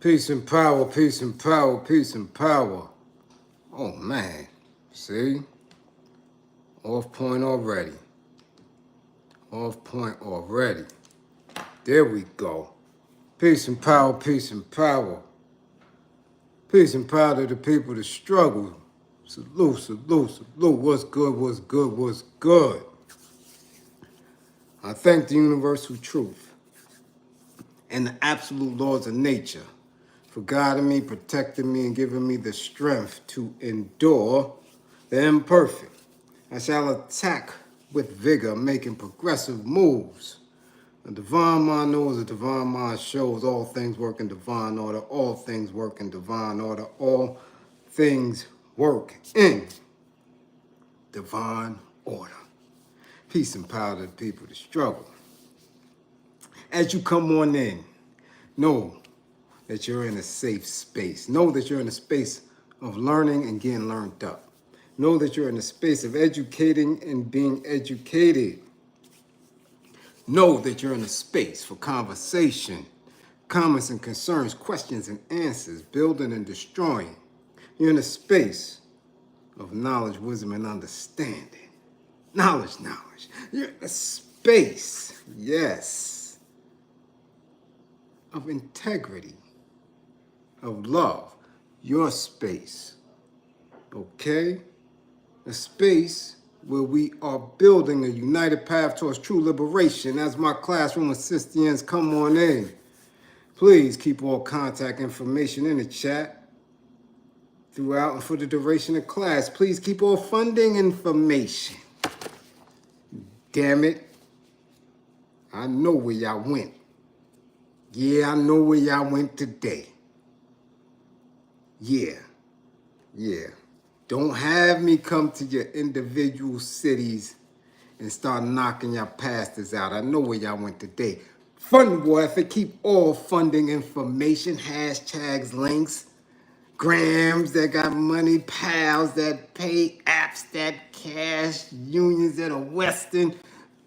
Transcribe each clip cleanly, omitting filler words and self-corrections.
Peace and power, peace and power, peace and power. Oh man, see? Off point already. Off point already. There we go. Peace and power, peace and power. Peace and power to the people that struggle. Salute, salute, salute. What's good, what's good, what's good? I thank the universal truth and the absolute laws of nature for guiding me, protecting me, and giving me the strength to endure the imperfect. I shall attack with vigor, making progressive moves. A divine mind knows, a divine mind shows. All things work in divine order. All things work in divine order. All things work in divine order. Peace and power to the people that struggle. As you come on in, know that you're in a safe space. Know that you're in a space of learning and getting learned up. Know that you're in a space of educating and being educated. Know that you're in a space for conversation, comments and concerns, questions and answers, building and destroying. You're in a space of knowledge, wisdom, and understanding. Knowledge. You're in a space, yes, of integrity, of love. Your space, okay? A space where we are building a united path towards true liberation. As my classroom assistants come on in, please keep all contact information in the chat throughout and for the duration of class. Please keep all funding information. Damn it. I know where y'all went. Yeah, I know where y'all went today. Yeah. Don't have me come to your individual cities and start knocking your pastors out. I know where y'all went today. Fund war effort, keep all funding information, hashtags, links, grams that got money, pals that pay, apps that cash, unions that are Western,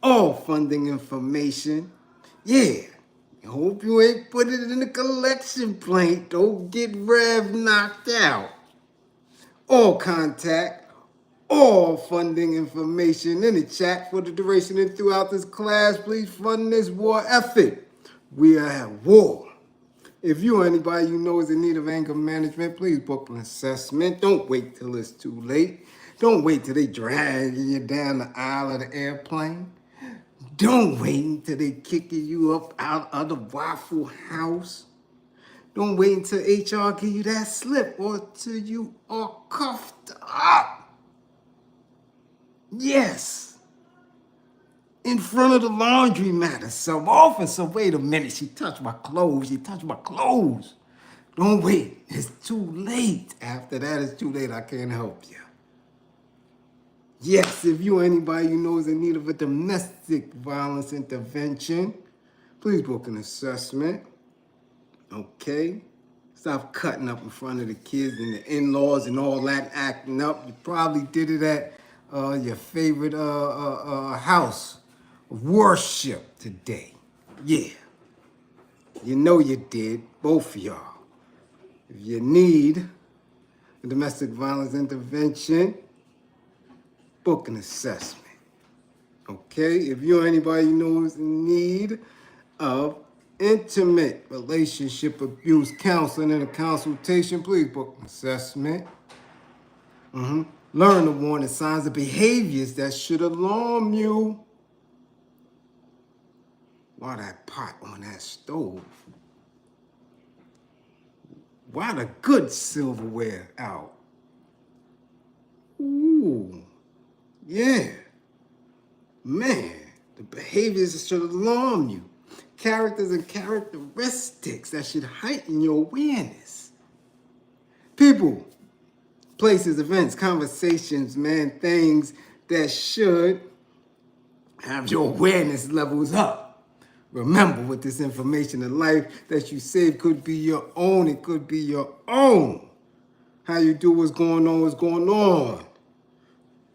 all funding information. Yeah. I hope you ain't put it in the collection plate. Don't get Rev knocked out. All contact, all funding information in the chat for the duration and throughout this class. Please fund this war effort. We are at war. If you or anybody you know is in need of anger management, please book an assessment. Don't wait till it's too late. Don't wait till they drag you down the aisle of the airplane. Don't wait until they kicking you up out of the Waffle House. Don't wait until HR give you that slip or till you are cuffed up. Yes. In front of the laundromat. So officer, wait a minute. She touched my clothes. Don't wait. It's too late. After that, it's too late. I can't help you. Yes, if you or anybody you know is in need of a domestic violence intervention, please book an assessment. Okay? Stop cutting up in front of the kids and the in-laws and all that, acting up. You probably did it at your favorite house of worship today. Yeah. You know you did, both of y'all. If you need a domestic violence intervention, book an assessment. Okay? If you or anybody you know is in need of intimate relationship abuse counseling and a consultation, please book an assessment. Learn the warning signs of behaviors that should alarm you. Why that pot on that stove? Why the good silverware out? Ooh, yeah. Man, the behaviors that should alarm you. Characters and characteristics that should heighten your awareness. People, places, events, conversations, man, things that should have your awareness levels up. Remember, with this information in life that you save could be your own. It could be your own. How you do what's going on.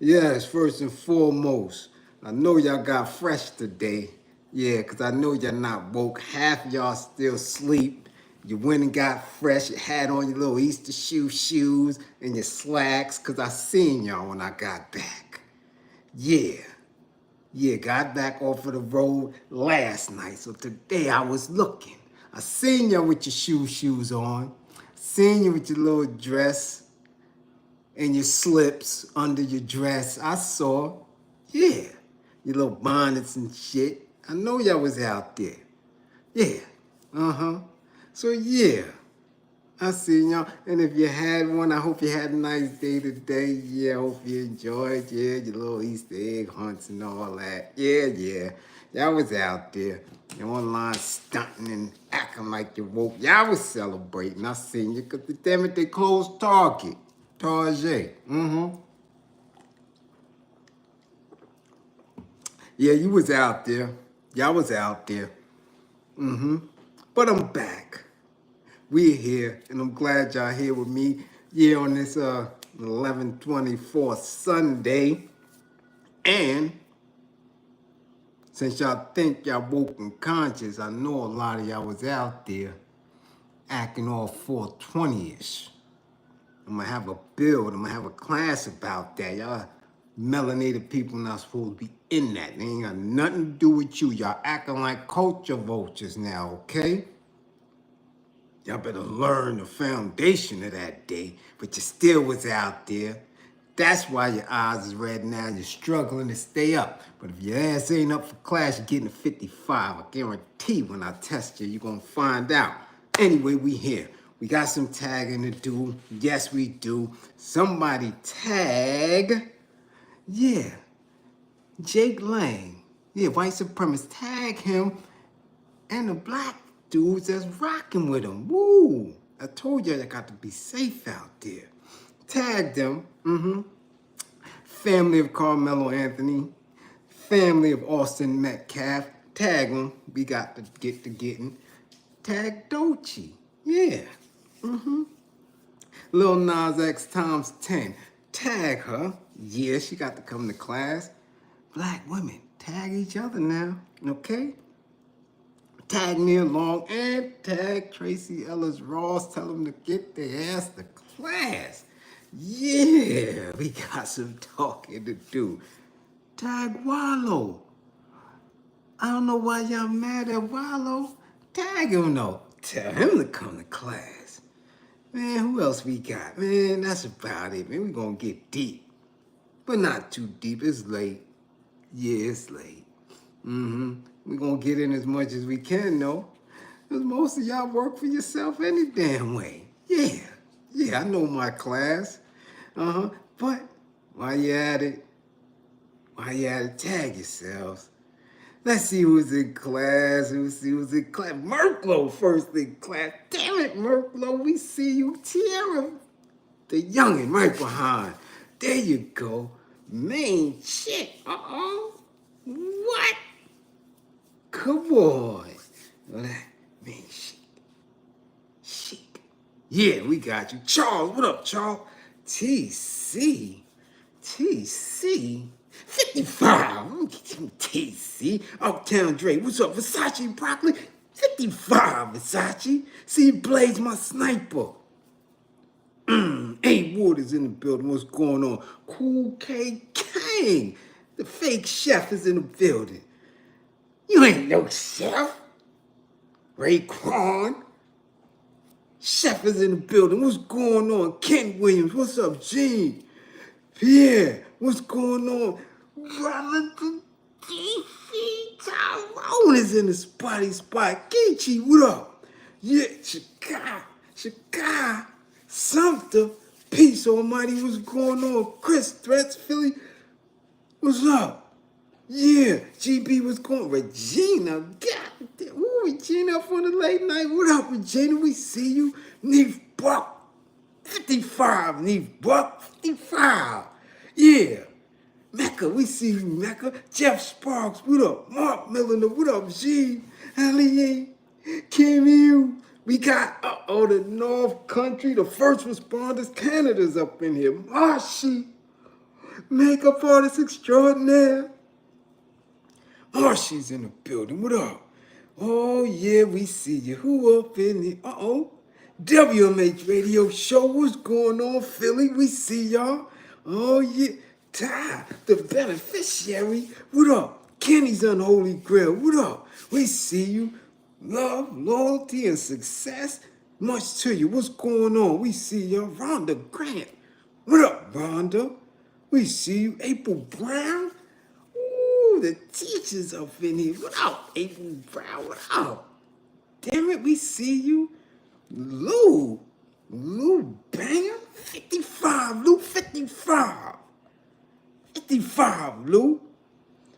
Yes, first and foremost, I know y'all got fresh today. Yeah, because I know y'all not woke. Half y'all still sleep. You went and got fresh. You had on your little Easter shoes and your slacks, because I seen y'all when I got back. Yeah. Yeah, got back off of the road last night. So today I was looking. I seen you with your shoes on. Seen you with your little dress and your slips under your dress. I saw. Yeah. Your little bonnets and shit. I know y'all was out there. Yeah. Uh-huh. So yeah. I seen y'all. And if you had one, I hope you had a nice day today. Yeah, I hope you enjoyed. Yeah, your little Easter egg hunts and all that. Yeah. Y'all was out there. You online stunting and acting like you woke. Y'all was celebrating. I seen you because damn it, they closed Target. Target. Yeah, you was out there. Y'all was out there. But I'm back. We're here, and I'm glad y'all here with me. Yeah, on this 11/24 Sunday. And since y'all think y'all woke and conscious, I know a lot of y'all was out there acting all 420-ish. I'm gonna have a build, I'm gonna have a class about that. Y'all melanated people not supposed to be in that. They ain't got nothing to do with you. Y'all acting like culture vultures now, okay? Y'all better learn the foundation of that day, but you still was out there. That's why your eyes is red now. You're struggling to stay up. But if your ass ain't up for class, you're getting a 55. I guarantee when I test you, you're going to find out. Anyway, we here. We got some tagging to do. Yes, we do. Somebody tag. Yeah. Jake Lang. Yeah, white supremacist. Tag him and the black dudes that's rocking with him. Woo! I told you I got to be safe out there. Tag them. Family of Carmelo Anthony. Family of Austin Metcalf. Tag them. We got to get to getting. Tag DoeChii. Yeah. Lil Nas X times 10. Tag her. Yeah, she got to come to class. Black women. Tag each other now. Okay? Tag Neil Long and tag Tracee Ellis Ross. Tell them to get their ass to class. Yeah, we got some talking to do. Tag Wallo. I don't know why y'all mad at Wallo. Tag him though. Tell him to come to class. Man, who else we got? Man, that's about it. Man, we gonna get deep. But not too deep. It's late. Yeah, it's late. We're gonna get in as much as we can, though. Because most of y'all work for yourself any damn way. Yeah, I know my class. But while you at it, tag yourselves. Let's see who's in class. Who's in class. Merklo first in class. Damn it, Merklo, we see you. Tierra, the youngin' right behind. There you go. Main chick. What? Come on. Man, chic. Yeah, we got you. Charles, what up, Charles? TC. 55. I'm gonna get you TC. Uptown Dre. What's up, Versace Broccoli? 55, Versace. See, Bliz, my sniper. A Waters in the building. What's going on? Cool K King. The fake chef is in the building. You ain't no chef. Raekwon. Chef is in the building. What's going on? Ken Williams. What's up, Gene? Pierre. What's going on? Brother DC Tyrone is in the spotty spot. DoeChii, what up? Yeah, Chicago. Sumter. Peace Almighty. What's going on? Chris Threats, Philly. What's up? Yeah, GB, what's going on? Regina, God damn. Ooh, Regina up on the late night. What up, Regina? We see you. Neef Buck, 55. Neef Buck, 55. Yeah. Mecca, we see you, Mecca. Jeff Sparks, what up? Mark Milliner, what up, G? Allie, Kim Hughes. We got, the North Country, the first responders, Canada's up in here. Marshy, makeup artist extraordinaire. Marshy's in the building, what up? Oh, yeah, we see you. Who up in the... Uh-oh. WMH Radio Show. What's going on, Philly? We see y'all. Oh, yeah. Ty, the beneficiary. What up? Kenny's Unholy Grail. What up? We see you. Love, loyalty, and success. Much to you. What's going on? We see y'all. Rhonda Grant. What up, Rhonda? We see you. April Brown. Ooh, the teachers up in here. What up, April Brown? What up? Damn it, we see you. Lou Banger. 55, Lou, 55. 55, Lou.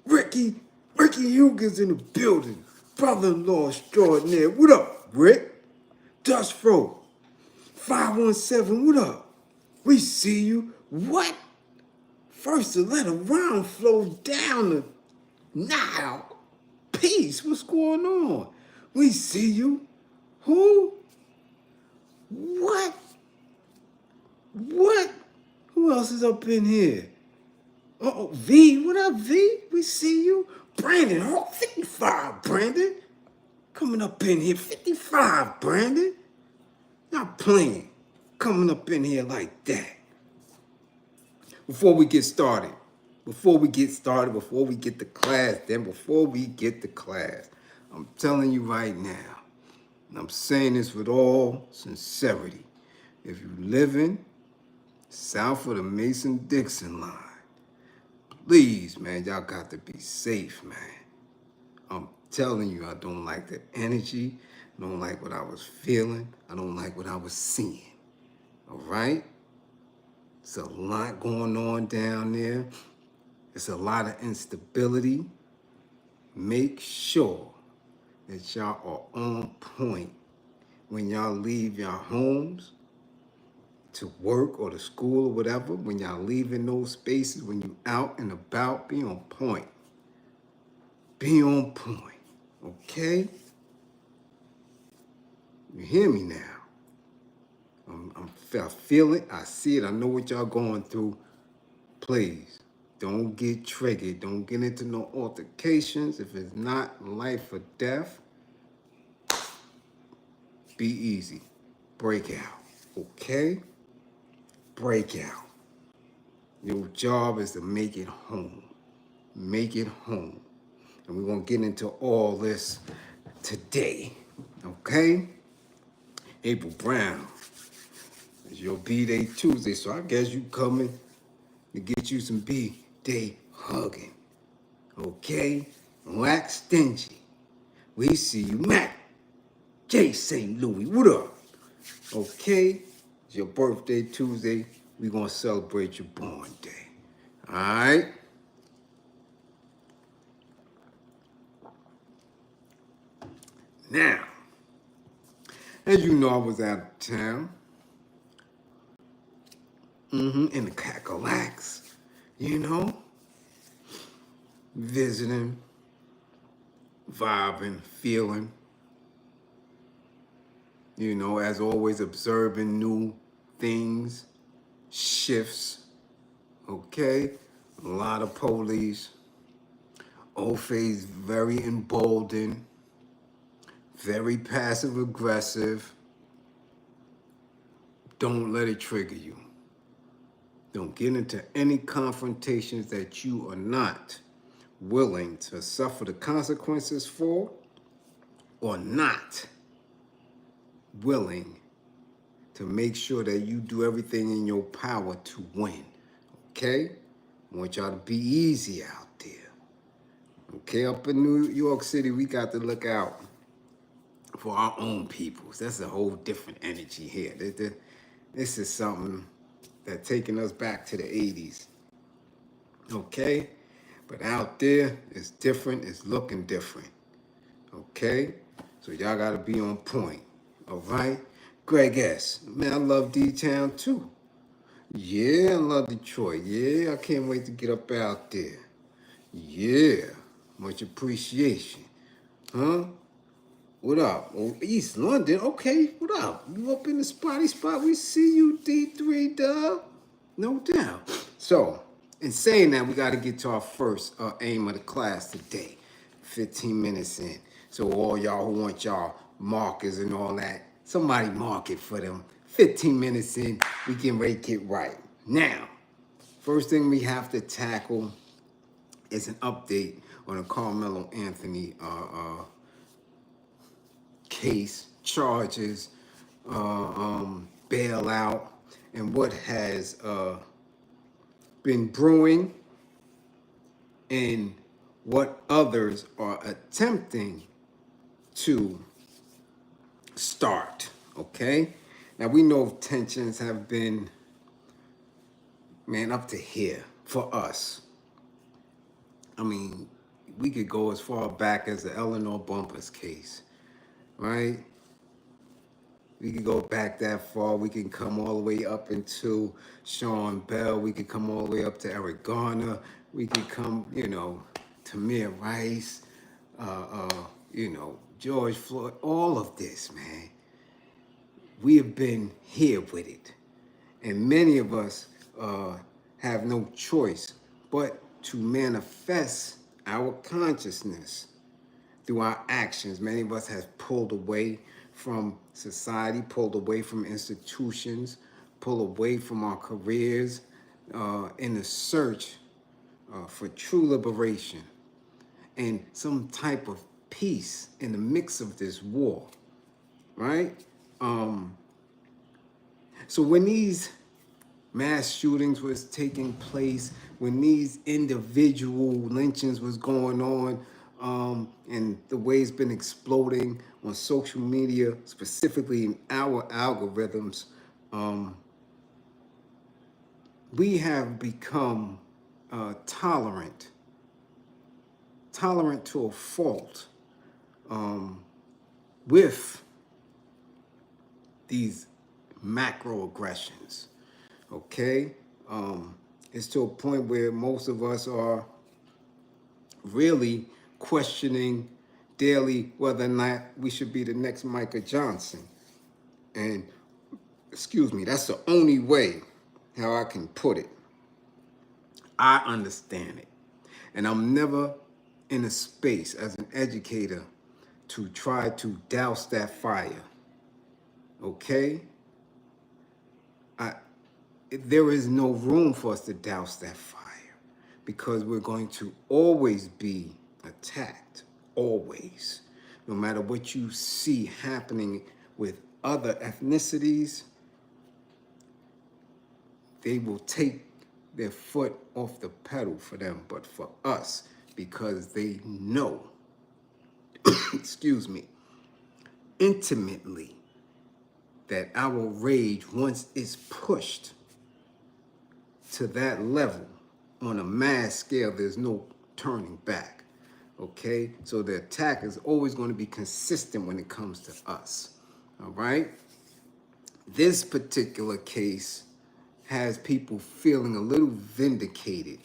Ricky Hugin's in the building. Brother-in-law extraordinaire. What up, Rick? Dust Fro. 517, what up? We see you. What? First to let a round flow down the Nile. Peace, what's going on? We see you. Who? What? What? Who else is up in here? Uh-oh, V, what up, V? We see you. Brandon, oh, 55, Brandon. Coming up in here, 55, Brandon. Not playing. Coming up in here like that. Before we get to class, I'm telling you right now, and I'm saying this with all sincerity, if you living south of the Mason-Dixon line, please, man, y'all got to be safe, man. I'm telling you, I don't like the energy. I don't like what I was feeling. I don't like what I was seeing. All right? It's a lot going on down there. It's a lot of instability. Make sure that y'all are on point when y'all leave your homes to work or to school or whatever. When y'all leaving those spaces, when you out and about, be on point. Be on point, okay? You hear me now? I feel it, I see it, I know what y'all going through. Please, don't get triggered. Don't get into no altercations. If it's not life or death, be easy. Break out, okay? Break out. Your job is to make it home. Make it home. And we're going to get into all this today, okay? April Brown, it's your B-Day Tuesday, so I guess you coming to get you some B-Day hugging, okay? Don't act stingy. We see you, Matt J. St. Louis, what up? Okay? It's your birthday Tuesday. We're going to celebrate your born day, all right? Now, as you know, I was out of town, in the Cackalax, you know, visiting, vibing, feeling, you know, as always, observing new things, shifts, okay? A lot of police, Ophase very emboldened, very passive aggressive. Don't let it trigger you. Don't get into any confrontations that you are not willing to suffer the consequences for, or not willing to make sure that you do everything in your power to win, okay? I want y'all to be easy out there, okay? Up in New York City, we got to look out for our own peoples. That's a whole different energy here. This is something that's taking us back to the 80s, okay? But out there, it's different, it's looking different, okay? So y'all gotta be on point, all right? Greg S., man, I love D-Town too. Yeah, I love Detroit. Yeah, I can't wait to get up out there. Yeah, much appreciation. Huh? What up? Oh, East London. Okay, what up? You up in the spotty spot? We see you, D3, dub. No doubt. So, in saying that, we got to get to our first aim of the class today. 15 minutes in. So all y'all who want y'all markers and all that, somebody mark it for them. 15 minutes in, we can make it right. Now, first thing we have to tackle is an update on the Carmelo Anthony case, charges, bailout, and what has been brewing and what others are attempting to start, okay? Now, we know tensions have been, man, up to here for us. I mean, we could go as far back as the Eleanor Bumpers case, right? We could go back that far. We can come all the way up into Sean Bell. We could come all the way up to Eric Garner. We could come, Tamir Rice, George Floyd. All of this, man. We have been here with it. And many of us have no choice but to manifest our consciousness through our actions. Many of us have pulled away from society, pulled away from institutions, pulled away from our careers in the search for true liberation and some type of peace in the mix of this war, right? So when these mass shootings was taking place, when these individual lynchings was going on, and the way it's been exploding on social media, specifically in our algorithms, we have become tolerant to a fault with these macroaggressions, okay? It's to a point where most of us are really questioning daily whether or not we should be the next Micah Johnson. And, excuse me, that's the only way how I can put it. I understand it. And I'm never in a space as an educator to try to douse that fire, okay? There is no room for us to douse that fire because we're going to always be attacked, always. No matter what you see happening with other ethnicities, they will take their foot off the pedal for them. But for us, because they know, excuse me, intimately that our rage, once it's pushed to that level on a mass scale, there's no turning back, okay? So the attack is always going to be consistent when it comes to us, all right? This particular case has people feeling a little vindicated,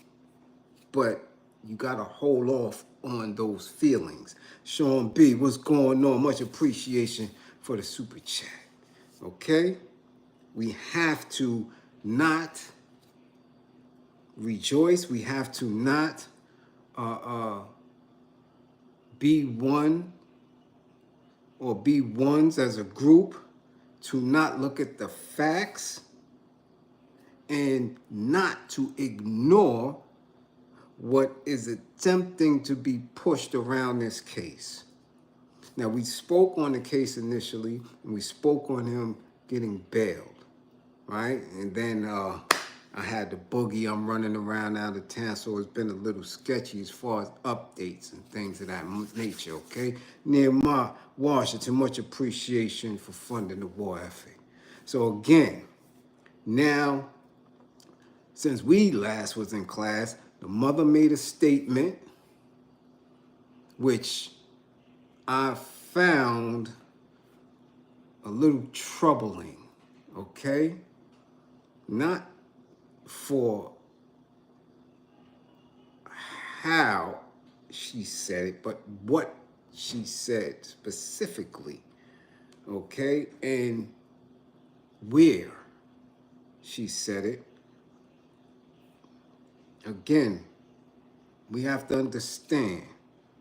but you got to hold off on those feelings. Sean B, what's going on? Much appreciation for the super chat, okay? We have to not rejoice. We have to not be one or be ones as a group, to not look at the facts and not to ignore what is attempting to be pushed around this case. Now, we spoke on the case initially, and we spoke on him getting bailed, right? And then I had the boogie. I'm running around out of town, so it's been a little sketchy as far as updates and things of that nature, okay? Nehemiah Washington, much appreciation for funding the war effort. So again, now, since we last was in class, the mother made a statement which I found a little troubling, okay? Not for how she said it, but what she said specifically, okay? And where she said it. Again, we have to understand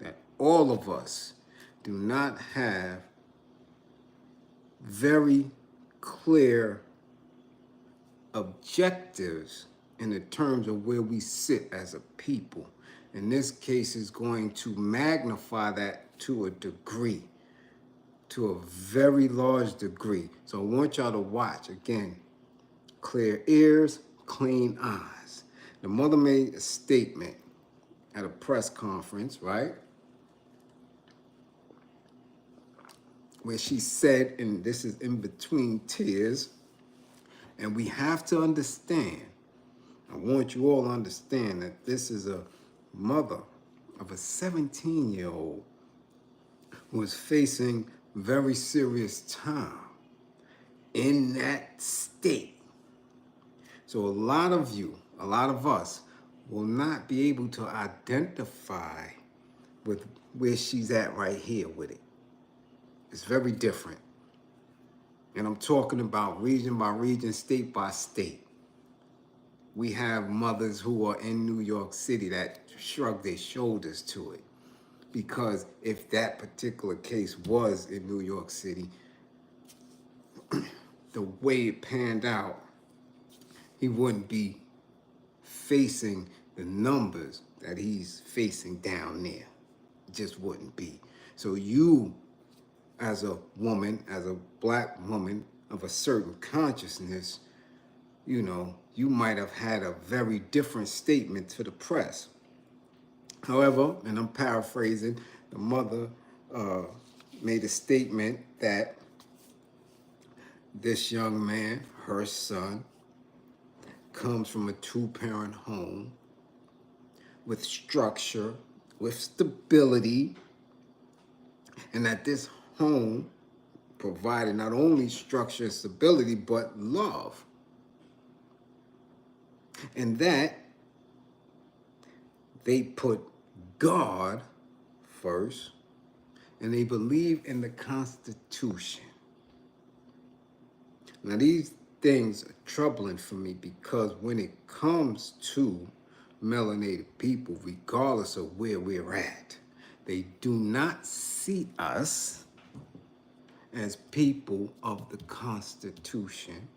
that all of us do not have very clear objectives in the terms of where we sit as a people. In this case, is going to magnify that to a degree, to a very large degree. So I want y'all to watch. Again, clear ears, clean eyes. The mother made a statement at a press conference, right? Where she said, and this is in between tears, and we have to understand, I want you all to understand that this is a mother of a 17-year-old who is facing very serious time in that state. So a lot of you, a lot of us, will not be able to identify with where she's at right here with it. It's very different. And I'm talking about region by region, state by state. We have mothers who are in New York City that shrug their shoulders to it. Because if that particular case was in New York City, the way it panned out, he wouldn't be facing the numbers that he's facing down there. It just wouldn't be. So you, as a woman, as a black woman of a certain consciousness, you know, you might have had a very different statement to the press. However, and I'm paraphrasing, the mother made a statement that this young man, her son, comes from a two-parent home with structure, with stability, and that this home provided not only structure and stability, but love. And that they put God first, and they believe in the Constitution. Now, these things are troubling for me because when it comes to melanated people, regardless of where we're at, they do not see us as people of the Constitution.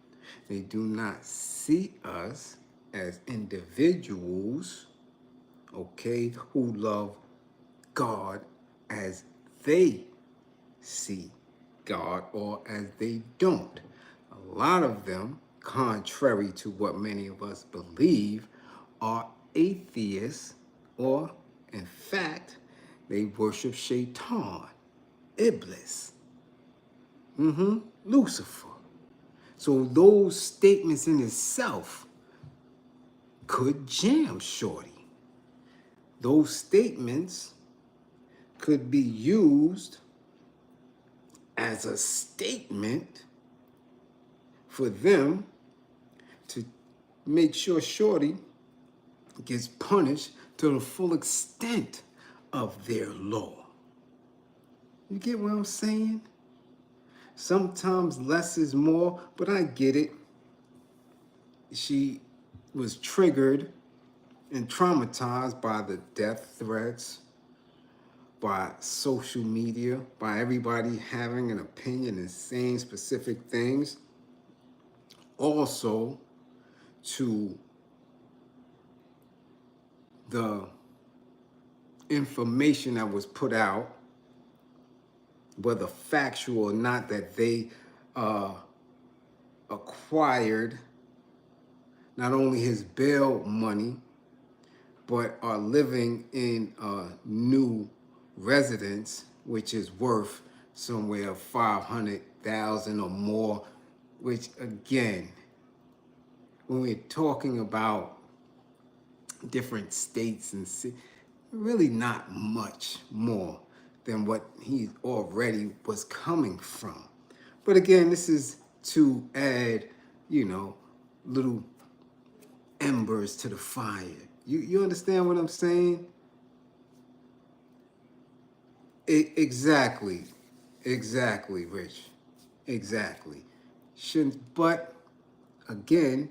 They do not see us as individuals, okay, who love God as they see God or as they don't. A lot of them, contrary to what many of us believe, are atheists, or in fact, they worship Shaitan, Iblis, Lucifer. So those statements in itself could jam shorty. Those statements could be used as a statement for them to make sure shorty gets punished to the full extent of their law. You get what I'm saying? Sometimes less is more, but I get it. She was triggered and traumatized by the death threats, by social media, by everybody having an opinion and saying specific things. Also, to the information that was put out, whether factual or not, that they acquired not only his bail money, but are living in a new residence, which is worth somewhere $500,000 or more, which again, when we're talking about different states and cities, really not much more than what he already was coming from. But again, this is to add, you know, little embers to the fire. You understand what I'm saying? Exactly, Rich. Exactly. Shouldn't, but again,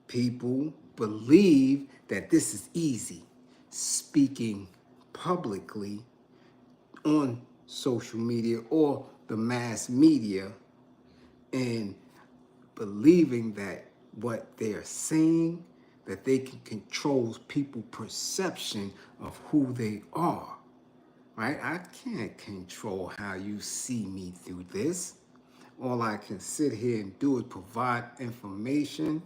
people believe that this is easy. Speaking publicly on social media or the mass media and believing that what they're saying, that they can control people's perception of who they are, right? I can't control how you see me through this. All I can sit here and do is provide information,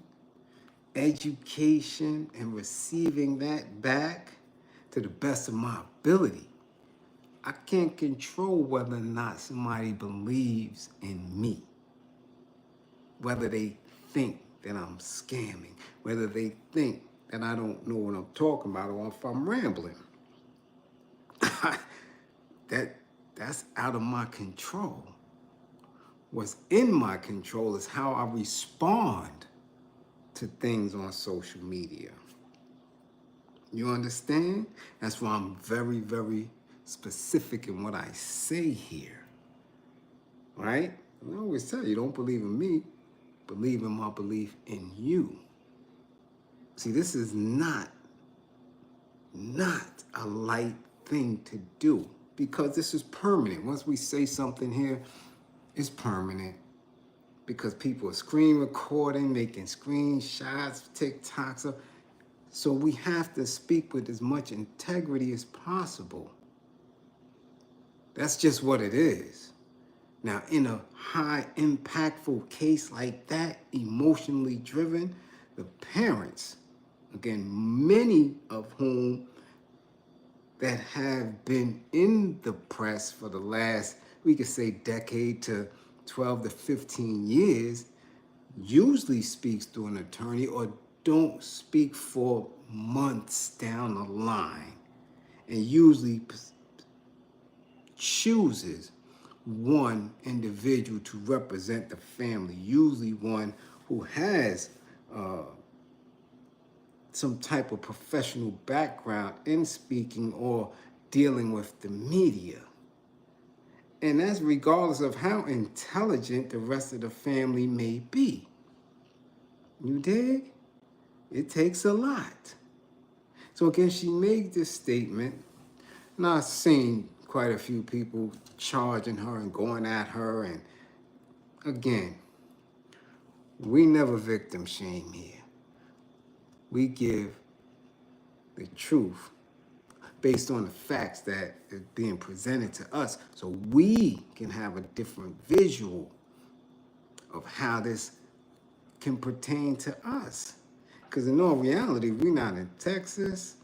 education, and receiving that back to the best of my ability. I can't control whether or not somebody believes in me, whether they think that I'm scamming, whether they think that I don't know what I'm talking about, or if I'm rambling. That's out of my control. What's in my control is how I respond to things on social media. You understand? That's why I'm very, very specific in what I say here. Right? I always tell you, don't believe in me, believe in my belief in you. See, this is not a light thing to do, because this is permanent. Once we say something here, it's permanent, because people are screen recording, making screenshots, TikToks. So we have to speak with as much integrity as possible. That's just what it is. Now, in a high impactful case like that, emotionally driven, the parents, again, many of whom that have been in the press for the last, we could say, decade to 12 to 15 years, usually speaks to an attorney or don't speak for months down the line, and usually chooses one individual to represent the family, usually one who has some type of professional background in speaking or dealing with the media. And that's regardless of how intelligent the rest of the family may be. You dig? It takes a lot. So again, she made this statement, and I've seen quite a few people charging her and going at her. And again, we never victim shame here. We give the truth based on the facts that is being presented to us, so we can have a different visual of how this can pertain to us. Because in all reality, we're not in Texas.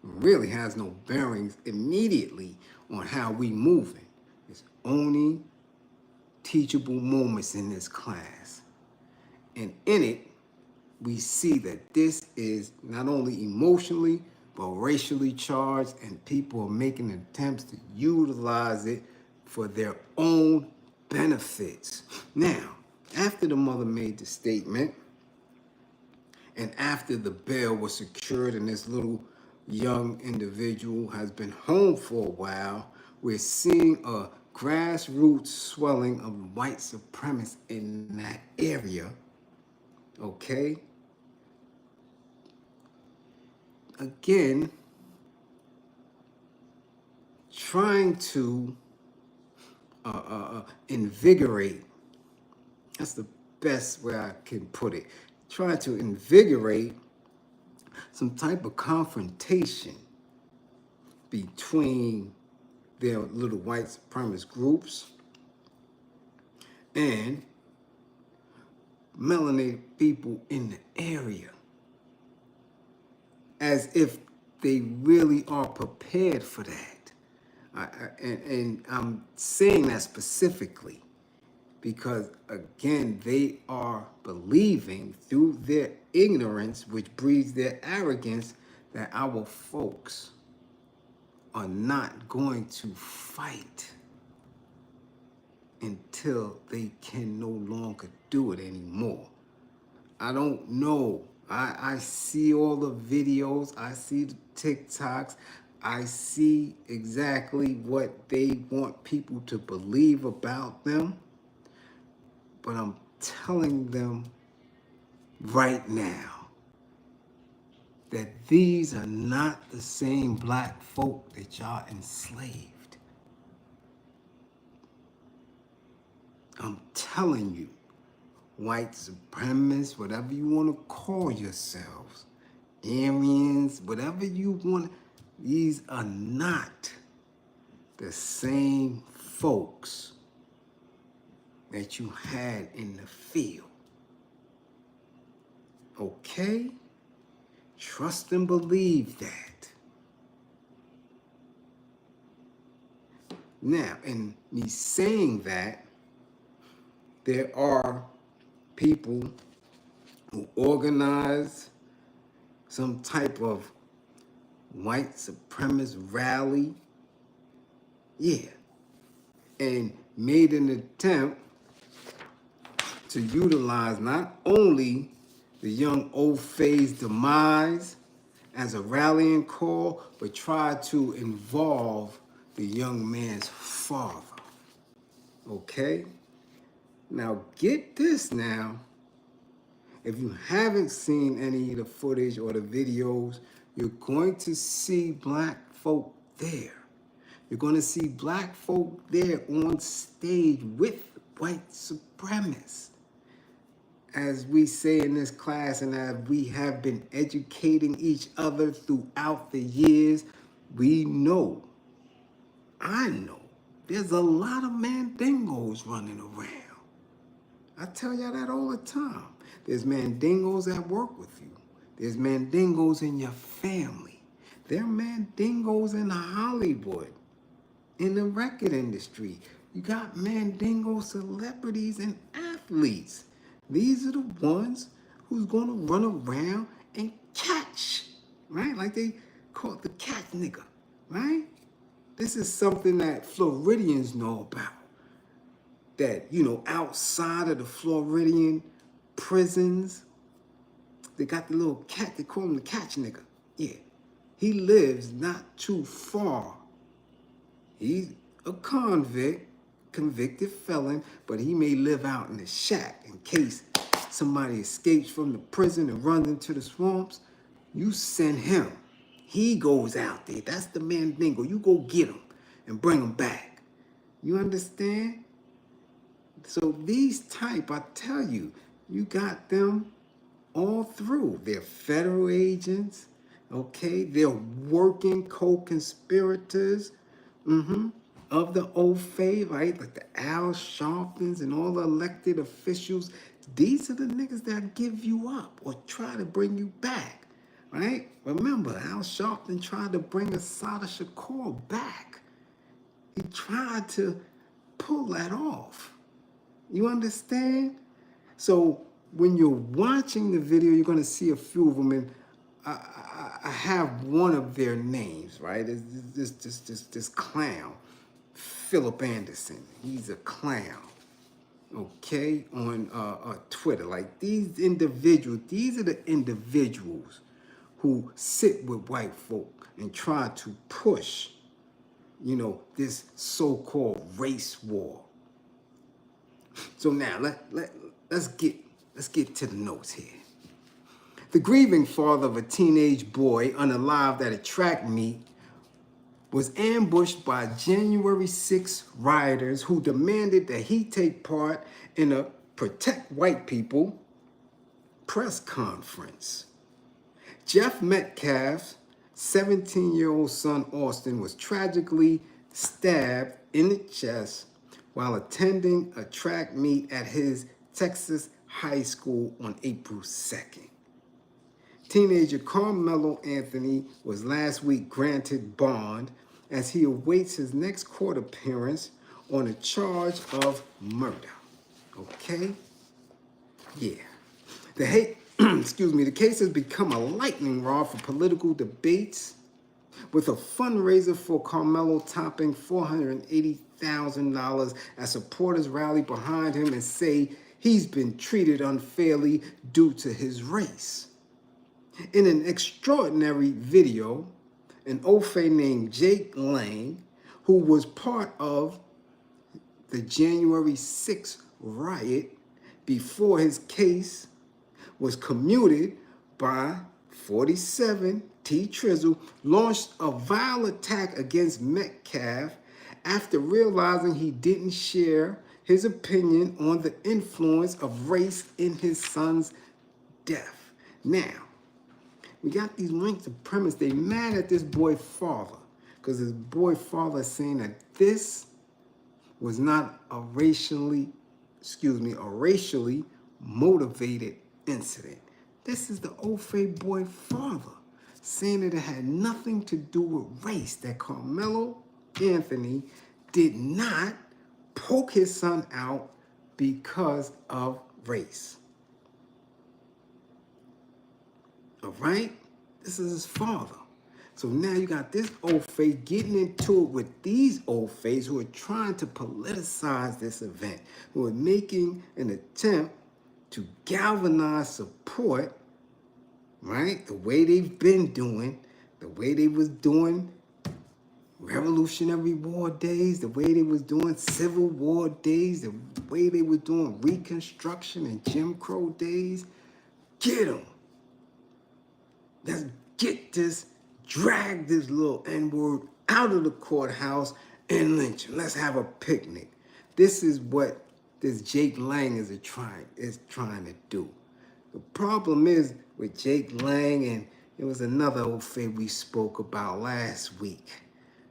Really has no bearings immediately on how we moving. It's only teachable moments in this class. And in it, we see that this is not only emotionally, but racially charged, and people are making attempts to utilize it for their own benefits. Now, after the mother made the statement, and after the bail was secured and this little young individual has been home for a while, we're seeing a grassroots swelling of white supremacists in that area, okay? Again, trying to invigorate, that's the best way I can put it, trying to invigorate some type of confrontation between their little white supremacist groups and melanated people in the area, as if they really are prepared for that. And I'm saying that specifically because, again, they are believing through their ignorance, which breeds their arrogance, that our folks are not going to fight until they can no longer do it anymore. I don't know. I see all the videos. I see the TikToks. I see exactly what they want people to believe about them. But I'm telling them right now, that these are not the same black folk that y'all enslaved. I'm telling you, white supremacists, whatever you want to call yourselves, Aryans, whatever you want, these are not the same folks that you had in the field. Okay? Trust and believe that. Now, in me saying that, there are people who organize some type of white supremacist rally, yeah, and made an attempt to utilize not only the young old Faye's demise as a rallying call, but try to involve the young man's father. Okay? Now get this now. If you haven't seen any of the footage or the videos, you're going to see black folk there. You're going to see black folk there on stage with white supremacists. As we say in this class, and as we have been educating each other throughout the years, we know, I know, there's a lot of mandingos running around. I tell y'all that all the time. There's mandingos that work with you. There's mandingos in your family. There are mandingos in Hollywood, in the record industry. You got mandingo celebrities and athletes. These are the ones who's going to run around and catch, right? Like they call it the catch nigga, right? This is something that Floridians know about. That, you know, outside of the Floridian prisons, they got the little cat, they call him the catch nigga. Yeah, he lives not too far. He's a convicted felon, but he may live out in the shack in case somebody escapes from the prison and runs into the swamps. You send him. He goes out there. That's the mandingo. You go get him and bring him back. You understand? So these type, I tell you, you got them all through. They're federal agents, okay? They're working co-conspirators of the old faith, right? Like the Al Sharptons and all the elected officials. These are the niggas that give you up or try to bring you back, right? Remember, Al Sharpton tried to bring Assata Shakur back. He tried to pull that off. You understand? So when you're watching the video, you're going to see a few of them, and I have one of their names, right? This clown, Philip Anderson. He's a clown, okay, on Twitter. Like these individuals, these are the individuals who sit with white folk and try to push, you know, this so-called race war. So now let's get to the notes here. The grieving father of a teenage boy unalived at a track meet was ambushed by January 6 rioters who demanded that he take part in a Protect White People press conference. Jeff Metcalf's 17-year-old son Austin was tragically stabbed in the chest while attending a track meet at his Texas high school on April 2nd. Teenager Carmelo Anthony was last week granted bond as he awaits his next court appearance on a charge of murder. Okay? Yeah. The case has become a lightning rod for political debates, with a fundraiser for Carmelo topping $480,000 as supporters rally behind him and say he's been treated unfairly due to his race. In an extraordinary video, an Ofe named Jake Lang, who was part of the January 6th riot before his case was commuted by 47, T. Trizzle, launched a vile attack against Metcalf after realizing he didn't share his opinion on the influence of race in his son's death. Now, we got these white supremacists. They mad at this boy father because his boy father is saying that this was not a racially motivated incident. This is the Ofe boy father saying that it had nothing to do with race, that Carmelo Anthony did not poke his son out because of race. All right? This is his father. So now you got this Ofe getting into it with these Ofes who are trying to politicize this event, who are making an attempt to galvanize support, right? The way they've been doing, the way they was doing Revolutionary War days, the way they was doing Civil War days, the way they was doing Reconstruction and Jim Crow days. Get them. Let's get this, drag this little N-word out of the courthouse and lynch him. Let's have a picnic. This is what this Jake Lang is trying to do. The problem is with Jake Lang, and it was another Ofe we spoke about last week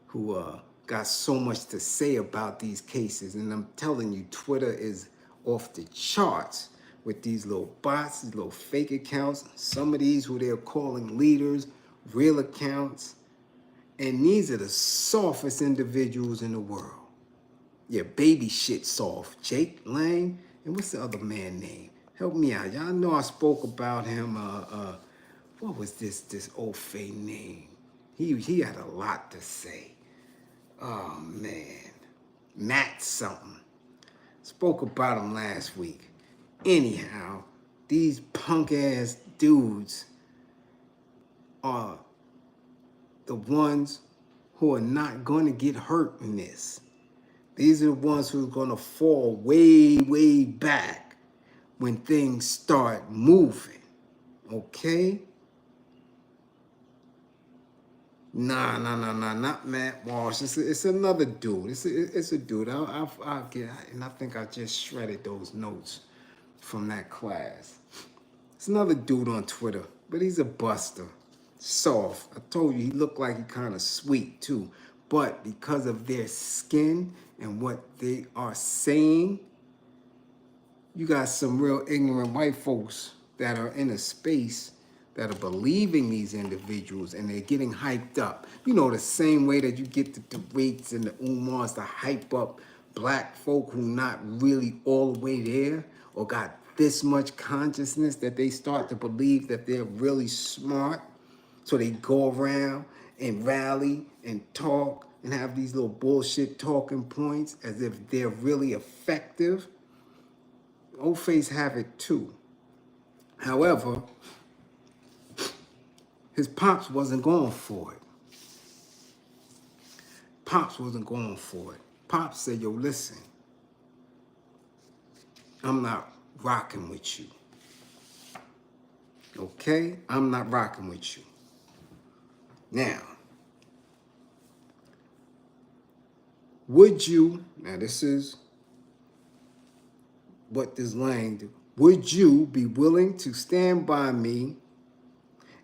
who got so much to say about these cases. And I'm telling you, Twitter is off the charts with these little bots, these little fake accounts, some of these who they're calling leaders, real accounts. And these are the softest individuals in the world. Yeah, baby shit soft. Jake Lang, and what's the other man name? Help me out. Y'all know I spoke about him. What was this Ofe name? He had a lot to say. Oh man, Matt something. Spoke about him last week. Anyhow, these punk ass dudes are the ones who are not going to get hurt in this. These are the ones who are going to fall way, way back when things start moving. Okay? Nah, not Matt Walsh. It's another dude. It's a dude. I'll get, and I think I just shredded those notes from that class. It's another dude on Twitter, but he's a buster. Soft. I told you he looked like he kind of sweet too, but because of their skin and what they are saying, you got some real ignorant white folks that are in a space that are believing these individuals and they're getting hyped up. You know, the same way that you get the Rates and the Umars to hype up black folk who not really all the way there or got this much consciousness that they start to believe that they're really smart. So they go around and rally and talk and have these little bullshit talking points as if they're really effective. Old face have it too. However, his pops wasn't going for it. Pops wasn't going for it. Pops said, yo, listen, I'm not rocking with you. Okay? I'm not rocking with you. Now, would you, now this is what this Lang do, would you be willing to stand by me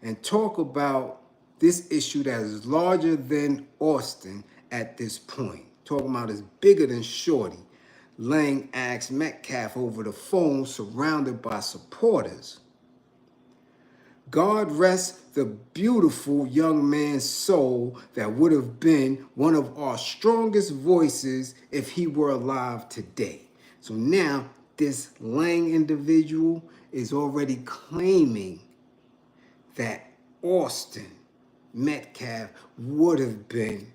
and talk about this issue that is larger than Austin at this point? Talking about is bigger than Shorty. Lang asked Metcalf over the phone, surrounded by supporters. God rest the beautiful young man's soul that would have been one of our strongest voices if he were alive today. So now this Lang individual is already claiming that Austin Metcalf would have been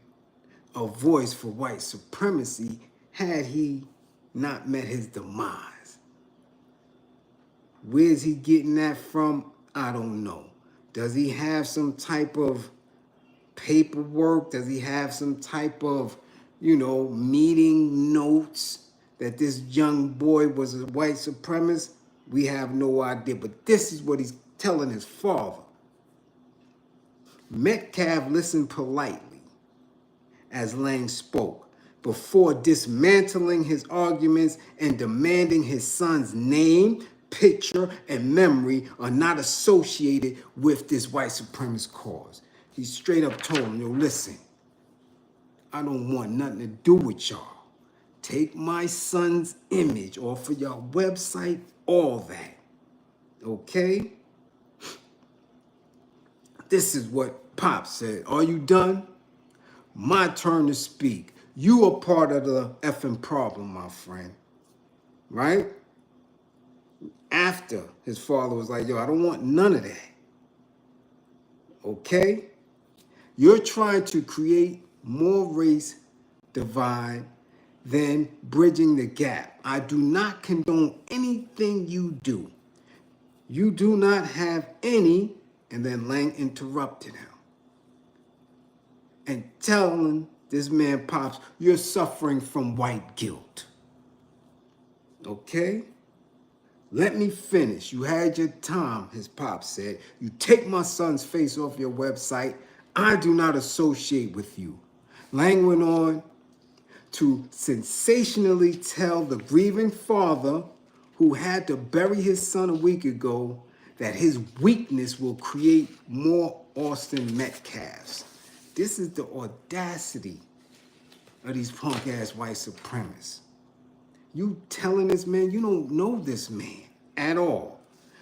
a voice for white supremacy had he not met his demise. Where's he getting that from? I don't know. Does he have some type of paperwork? Does he have some type of, meeting notes that this young boy was a white supremacist? We have no idea. But this is what he's telling his father. Metcalf listened politely as Lang spoke before dismantling his arguments and demanding his son's name, picture, and memory are not associated with this white supremacist cause. He straight up told him, yo, listen, I don't want nothing to do with y'all. Take my son's image off of your website, all that. Okay? This is what Pop said. Are you done? My turn to speak. You are part of the effing problem, my friend. Right? After his father was like, yo, I don't want none of that. Okay? You're trying to create more race divide than bridging the gap. I do not condone anything you do. You do not have any, and then Lang interrupted him. And telling this man, Pops, you're suffering from white guilt. Okay? Let me finish. You had your time, his pop said. You take my son's face off your website. I do not associate with you. Lang went on to sensationally tell the grieving father who had to bury his son a week ago that his weakness will create more Austin Metcalfs. This is the audacity of these punk-ass white supremacists. You telling this man, you don't know this man at all,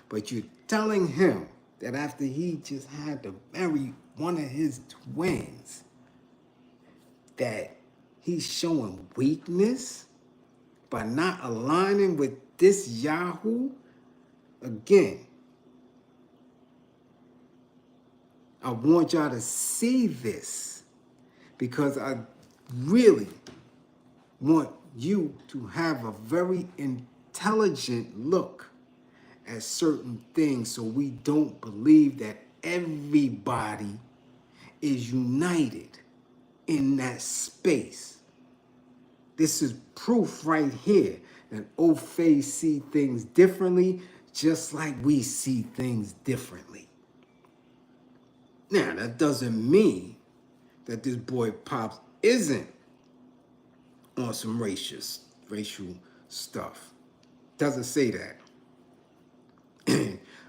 but you're telling him that after he just had to bury one of his twins, that he's showing weakness by not aligning with this Yahoo. Again, I want y'all to see this because I really want you to have a very intelligent look at certain things so we don't believe that everybody is united in that space. This is proof right here that Ofe see things differently, just like we see things differently. Now, that doesn't mean that this boy Pops isn't on some racial stuff. Doesn't say that.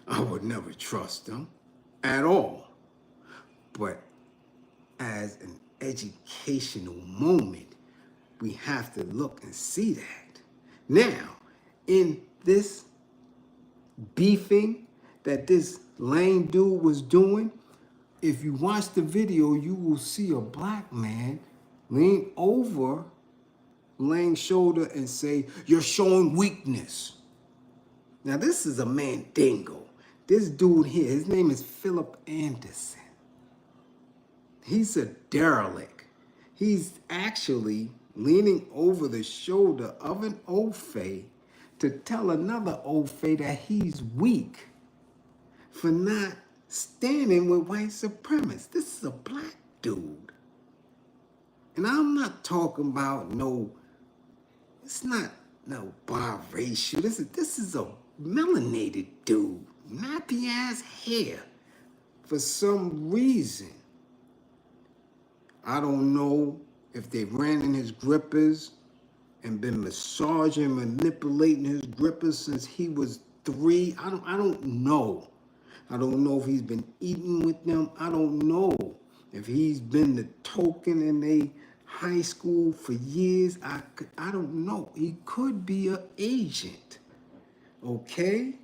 I would never trust him at all. But as an educational moment, we have to look and see that. Now, in this beefing that this lame dude was doing, if you watch the video, you will see a black man lean over Lang's shoulder and say, "You're showing weakness." Now, this is a mandingo. This dude here, his name is Philip Anderson. He's a derelict. He's actually leaning over the shoulder of an Ofe to tell another Ofe that he's weak for not standing with white supremacists. This is a black dude. And I'm not talking about it's not no biracial. This is a melanated dude. Nappy ass hair. For some reason, I don't know if they ran in his grippers and been massaging, manipulating his grippers since he was 3. I don't know. I don't know if he's been eating with them. I don't know if he's been the token in a high school for years. I don't know. He could be an agent, okay,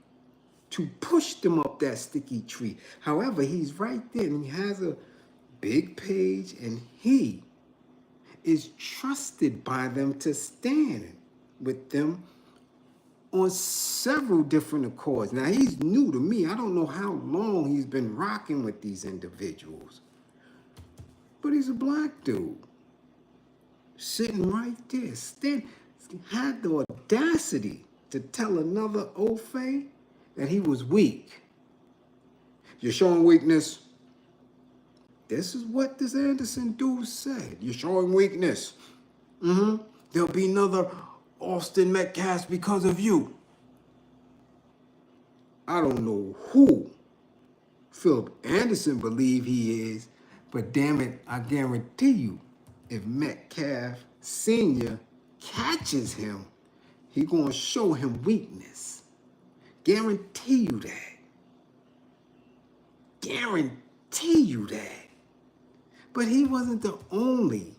to push them up that sticky tree. However, he's right there and he has a big page and he is trusted by them to stand with them on several different accords. Now, he's new to me. I don't know how long he's been rocking with these individuals. But he's a black dude. Sitting right there. Had the audacity to tell another Ofe that he was weak. You're showing weakness. This is what this Anderson dude said. You're showing weakness. There'll be another Austin Metcalf because of you. I don't know who Philip Anderson believe he is, but damn it, I guarantee you, if Metcalf Sr. catches him, he gonna show him weakness. Guarantee you that. Guarantee you that. But he wasn't the only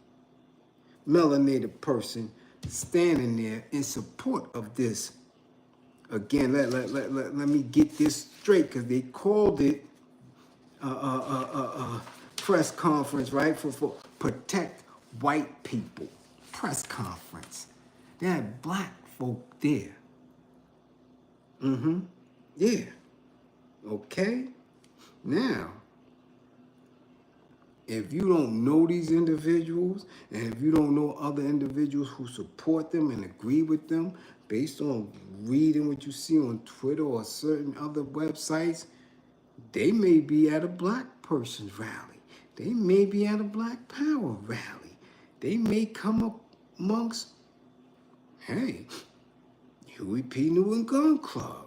melanated person standing there in support of this. Again, let me get this straight, because they called it press conference, right? For protect white people. Press conference. They had black folk there. Yeah. Okay. Now, if you don't know these individuals, and if you don't know other individuals who support them and agree with them based on reading what you see on Twitter or certain other websites, they may be at a black person's rally. They may be at a Black Power rally. They may come up amongst, hey, Huey P. Newton Gun Club.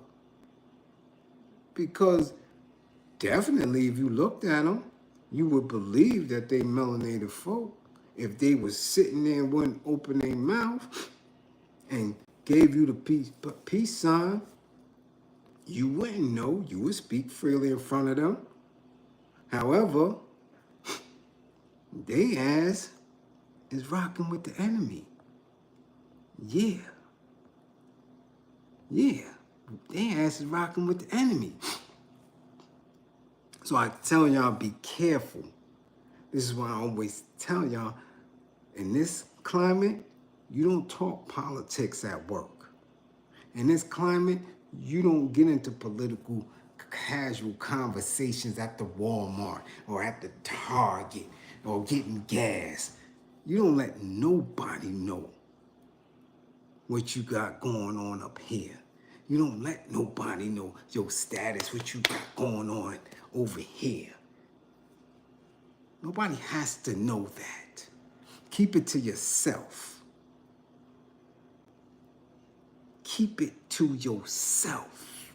Because definitely if you looked at them, you would believe that they melanated folk. If they was sitting there and wouldn't open their mouth and gave you the peace sign, you wouldn't know. You would speak freely in front of them. However, they ass is rocking with the enemy. Yeah. Yeah. They ass is rocking with the enemy. So I tell y'all, be careful. This is why I always tell y'all, in this climate, you don't talk politics at work. In this climate, you don't get into political casual conversations at the Walmart or at the Target or getting gas. You don't let nobody know what you got going on up here. You don't let nobody know your status, what you got going on over here. Nobody has to know that. Keep it to yourself. Keep it to yourself.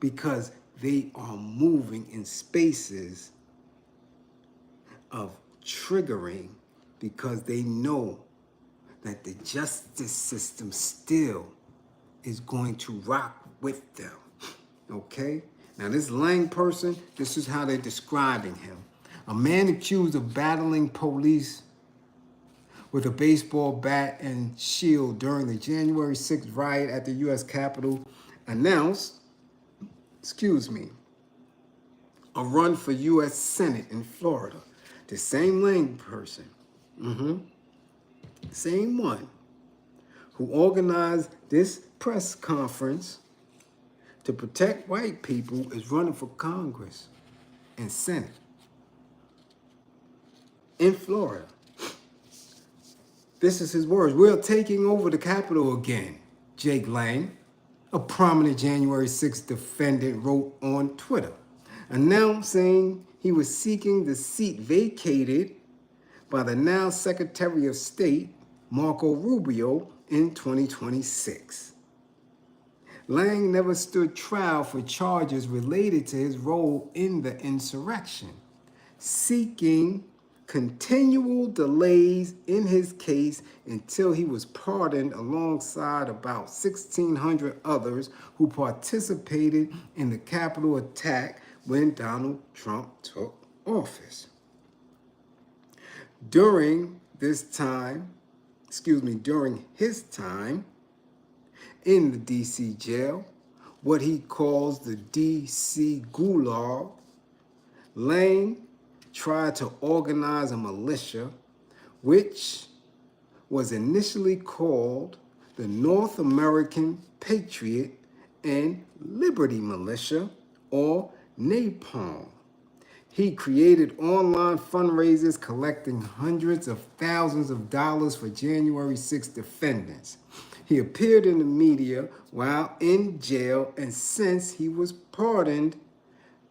Because they are moving in spaces of triggering, because they know that the justice system still is going to rock with them. Okay? Now this Lang person, this is how they're describing him. A man accused of battling police with a baseball bat and shield during the January 6th riot at the U.S. Capitol announced, a run for U.S. Senate in Florida. The same Lang person, same one, who organized this press conference to protect white people, is running for Congress and Senate in Florida. This is his words. We're taking over the Capitol again, Jake Lang, a prominent January 6th defendant, wrote on Twitter, announcing he was seeking the seat vacated by the now Secretary of State, Marco Rubio, in 2026. Lang never stood trial for charges related to his role in the insurrection, seeking continual delays in his case until he was pardoned alongside about 1,600 others who participated in the Capitol attack when Donald Trump took office. During his time in the D.C. jail, what he calls the D.C. Gulag, Lang tried to organize a militia which was initially called the North American Patriot and Liberty Militia, or NAPALM. He created online fundraisers collecting hundreds of thousands of dollars for January 6 defendants. He appeared in the media while in jail, and since he was pardoned,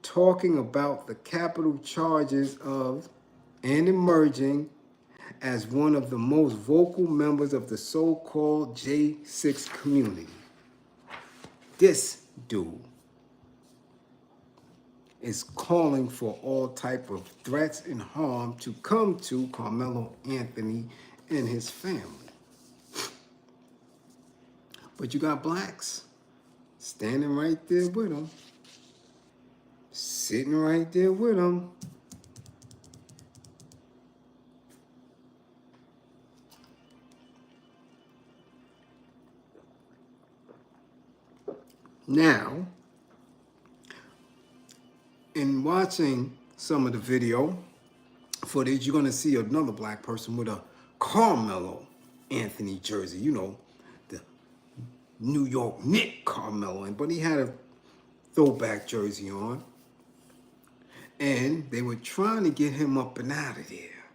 talking about the capital charges of and emerging as one of the most vocal members of the so-called J6 community. This dude is calling for all type of threats and harm to come to Carmelo Anthony and his family. But you got blacks standing right there with him, sitting right there with him. Now, in watching some of the video footage, you're going to see another black person with a Carmelo Anthony jersey. You know, the New York Knicks Carmelo, but he had a throwback jersey on. And they were trying to get him up and out of there.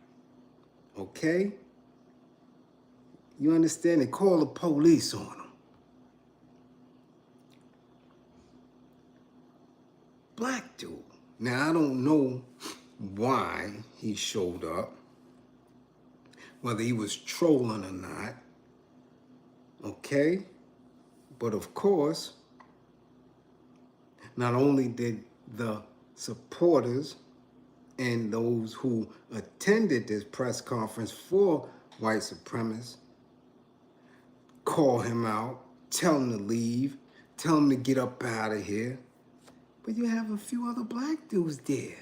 Okay? You understand? They called the police on him. Black dude. Now, I don't know why he showed up, whether he was trolling or not. Okay? But of course, not only did the supporters and those who attended this press conference for white supremacists call him out, tell him to leave, tell him to get up out of here, but you have a few other black dudes there.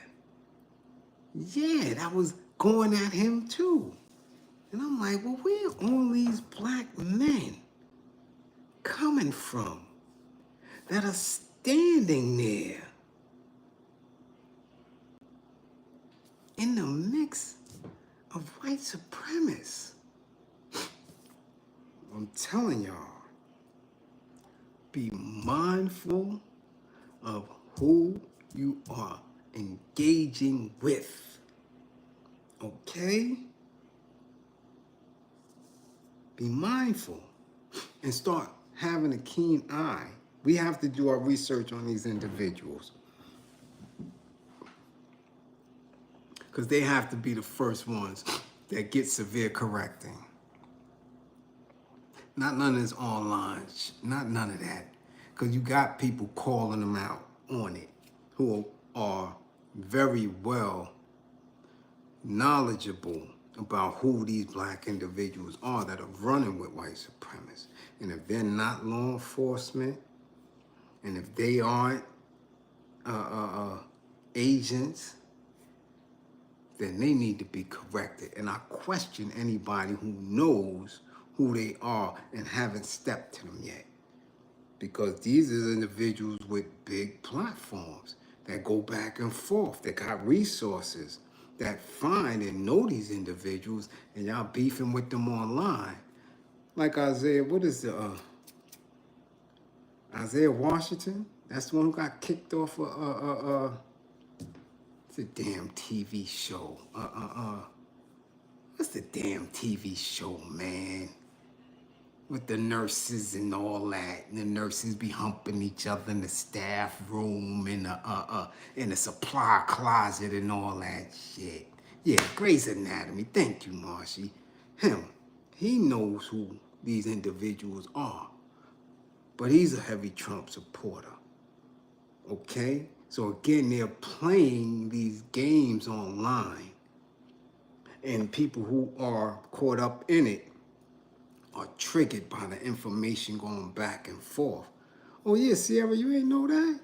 Yeah, that was going at him too. And I'm like, well, where are all these black men coming from that are standing there in the mix of white supremacists? I'm telling y'all, be mindful of who you are engaging with, okay? Be mindful and start having a keen eye. We have to do our research on these individuals, because they have to be the first ones that get severe correcting. Not none of this online, not none of that. Because you got people calling them out on it who are very well knowledgeable about who these black individuals are that are running with white supremacists. And if they're not law enforcement, and if they aren't agents, then they need to be corrected. And I question anybody who knows who they are and haven't stepped to them yet. Because these are individuals with big platforms that go back and forth, that got resources, that find and know these individuals, and y'all beefing with them online. Like Isaiah, what is the, Isaiah Washington? That's the one who got kicked off it's a damn TV show. What's the damn TV show, man? With the nurses and all that. And the nurses be humping each other in the staff room, in the supply closet and all that shit. Yeah, Grey's Anatomy. Thank you, Marshy. He knows who these individuals are. But he's a heavy Trump supporter. Okay? So again, they're playing these games online. And people who are caught up in it are triggered by the information going back and forth. Oh yeah, Sierra, you ain't know that?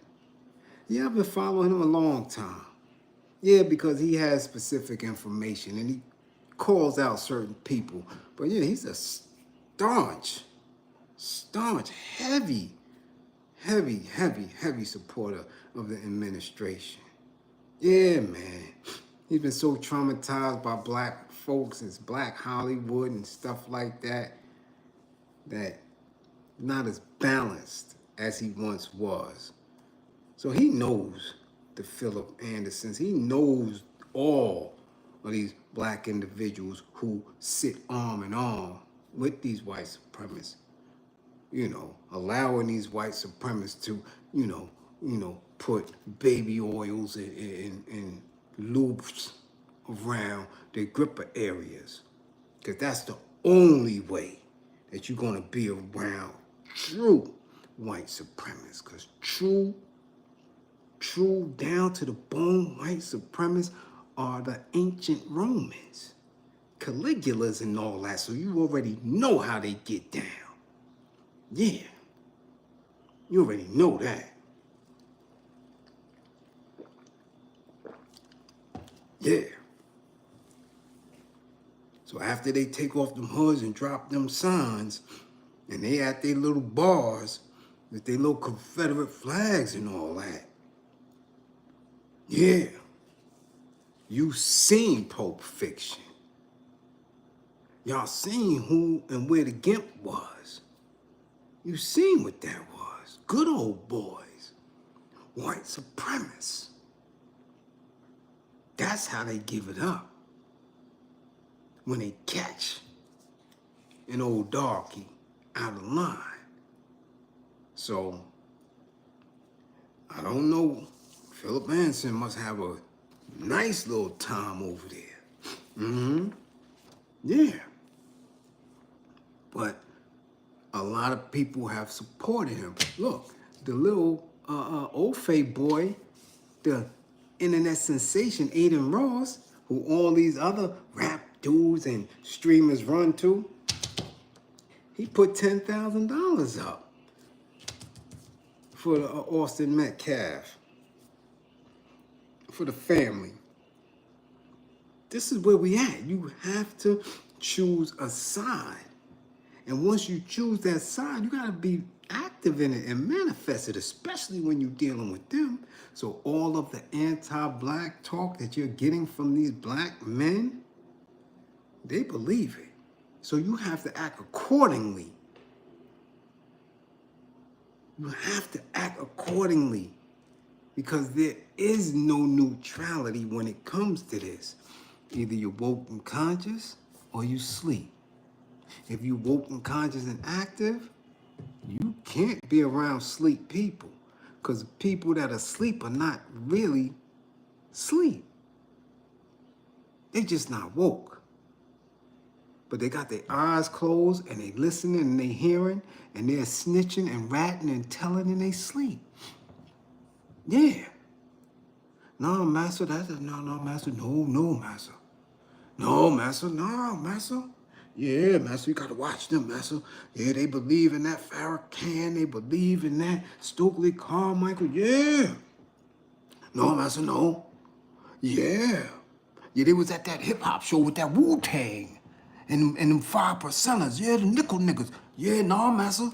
Yeah, I've been following him a long time. Yeah, because he has specific information and he calls out certain people. But yeah, he's a staunch, heavy supporter of the administration. Yeah, man. He's been so traumatized by black folks and black Hollywood and stuff like that, that not as balanced as he once was. So he knows the Philip Andersons. He knows all of these black individuals who sit arm in arm with these white supremacists. You know, allowing these white supremacists to, you know, put baby oils and lubes around their gripper areas. Because that's the only way that you're going to be around true white supremacists. Because true true down to the bone white supremacists are the ancient Romans. Caligulas and all that, so you already know how they get down. Yeah, you already know that. Yeah. So after they take off them hoods and drop them signs, and they at their little bars with their little Confederate flags and all that. Yeah. You seen Pulp Fiction. Y'all seen who and where the Gimp was. You seen what that was. Good old boys. White supremacists. That's how they give it up. When they catch an old darky out of line. So, I don't know. Philip Anson must have a nice little time over there. Mm-hmm. Yeah. But a lot of people have supported him. Look, the little Ofe boy, the internet sensation, Aiden Ross, who all these other rap dudes and streamers run to, he put $10,000 up for the Austin Metcalf, for the family. This is where we at. You have to choose a side. And once you choose that side, you gotta be active in it and manifest it, especially when you're dealing with them. So all of the anti-black talk that you're getting from these black men, they believe it. So you have to act accordingly. You have to act accordingly because there is no neutrality when it comes to this. Either you're woke and conscious or you sleep. If you're woke and conscious and active, you can't be around sleep people because people that are asleep are not really asleep. They're just not woke. But they got their eyes closed and they listening and they hearing and they're snitching and ratting and telling in they sleep. Yeah. No, master, no, master, no, master. No, master, no, master. Yeah, master, you gotta watch them, master. Yeah, they believe in that Farrakhan, they believe in that Stokely Carmichael. Yeah. No, master, no. Yeah. Yeah, they was at that hip-hop show with that Wu-Tang and them 5%ers. Yeah, the nickel niggas. Yeah, no, master.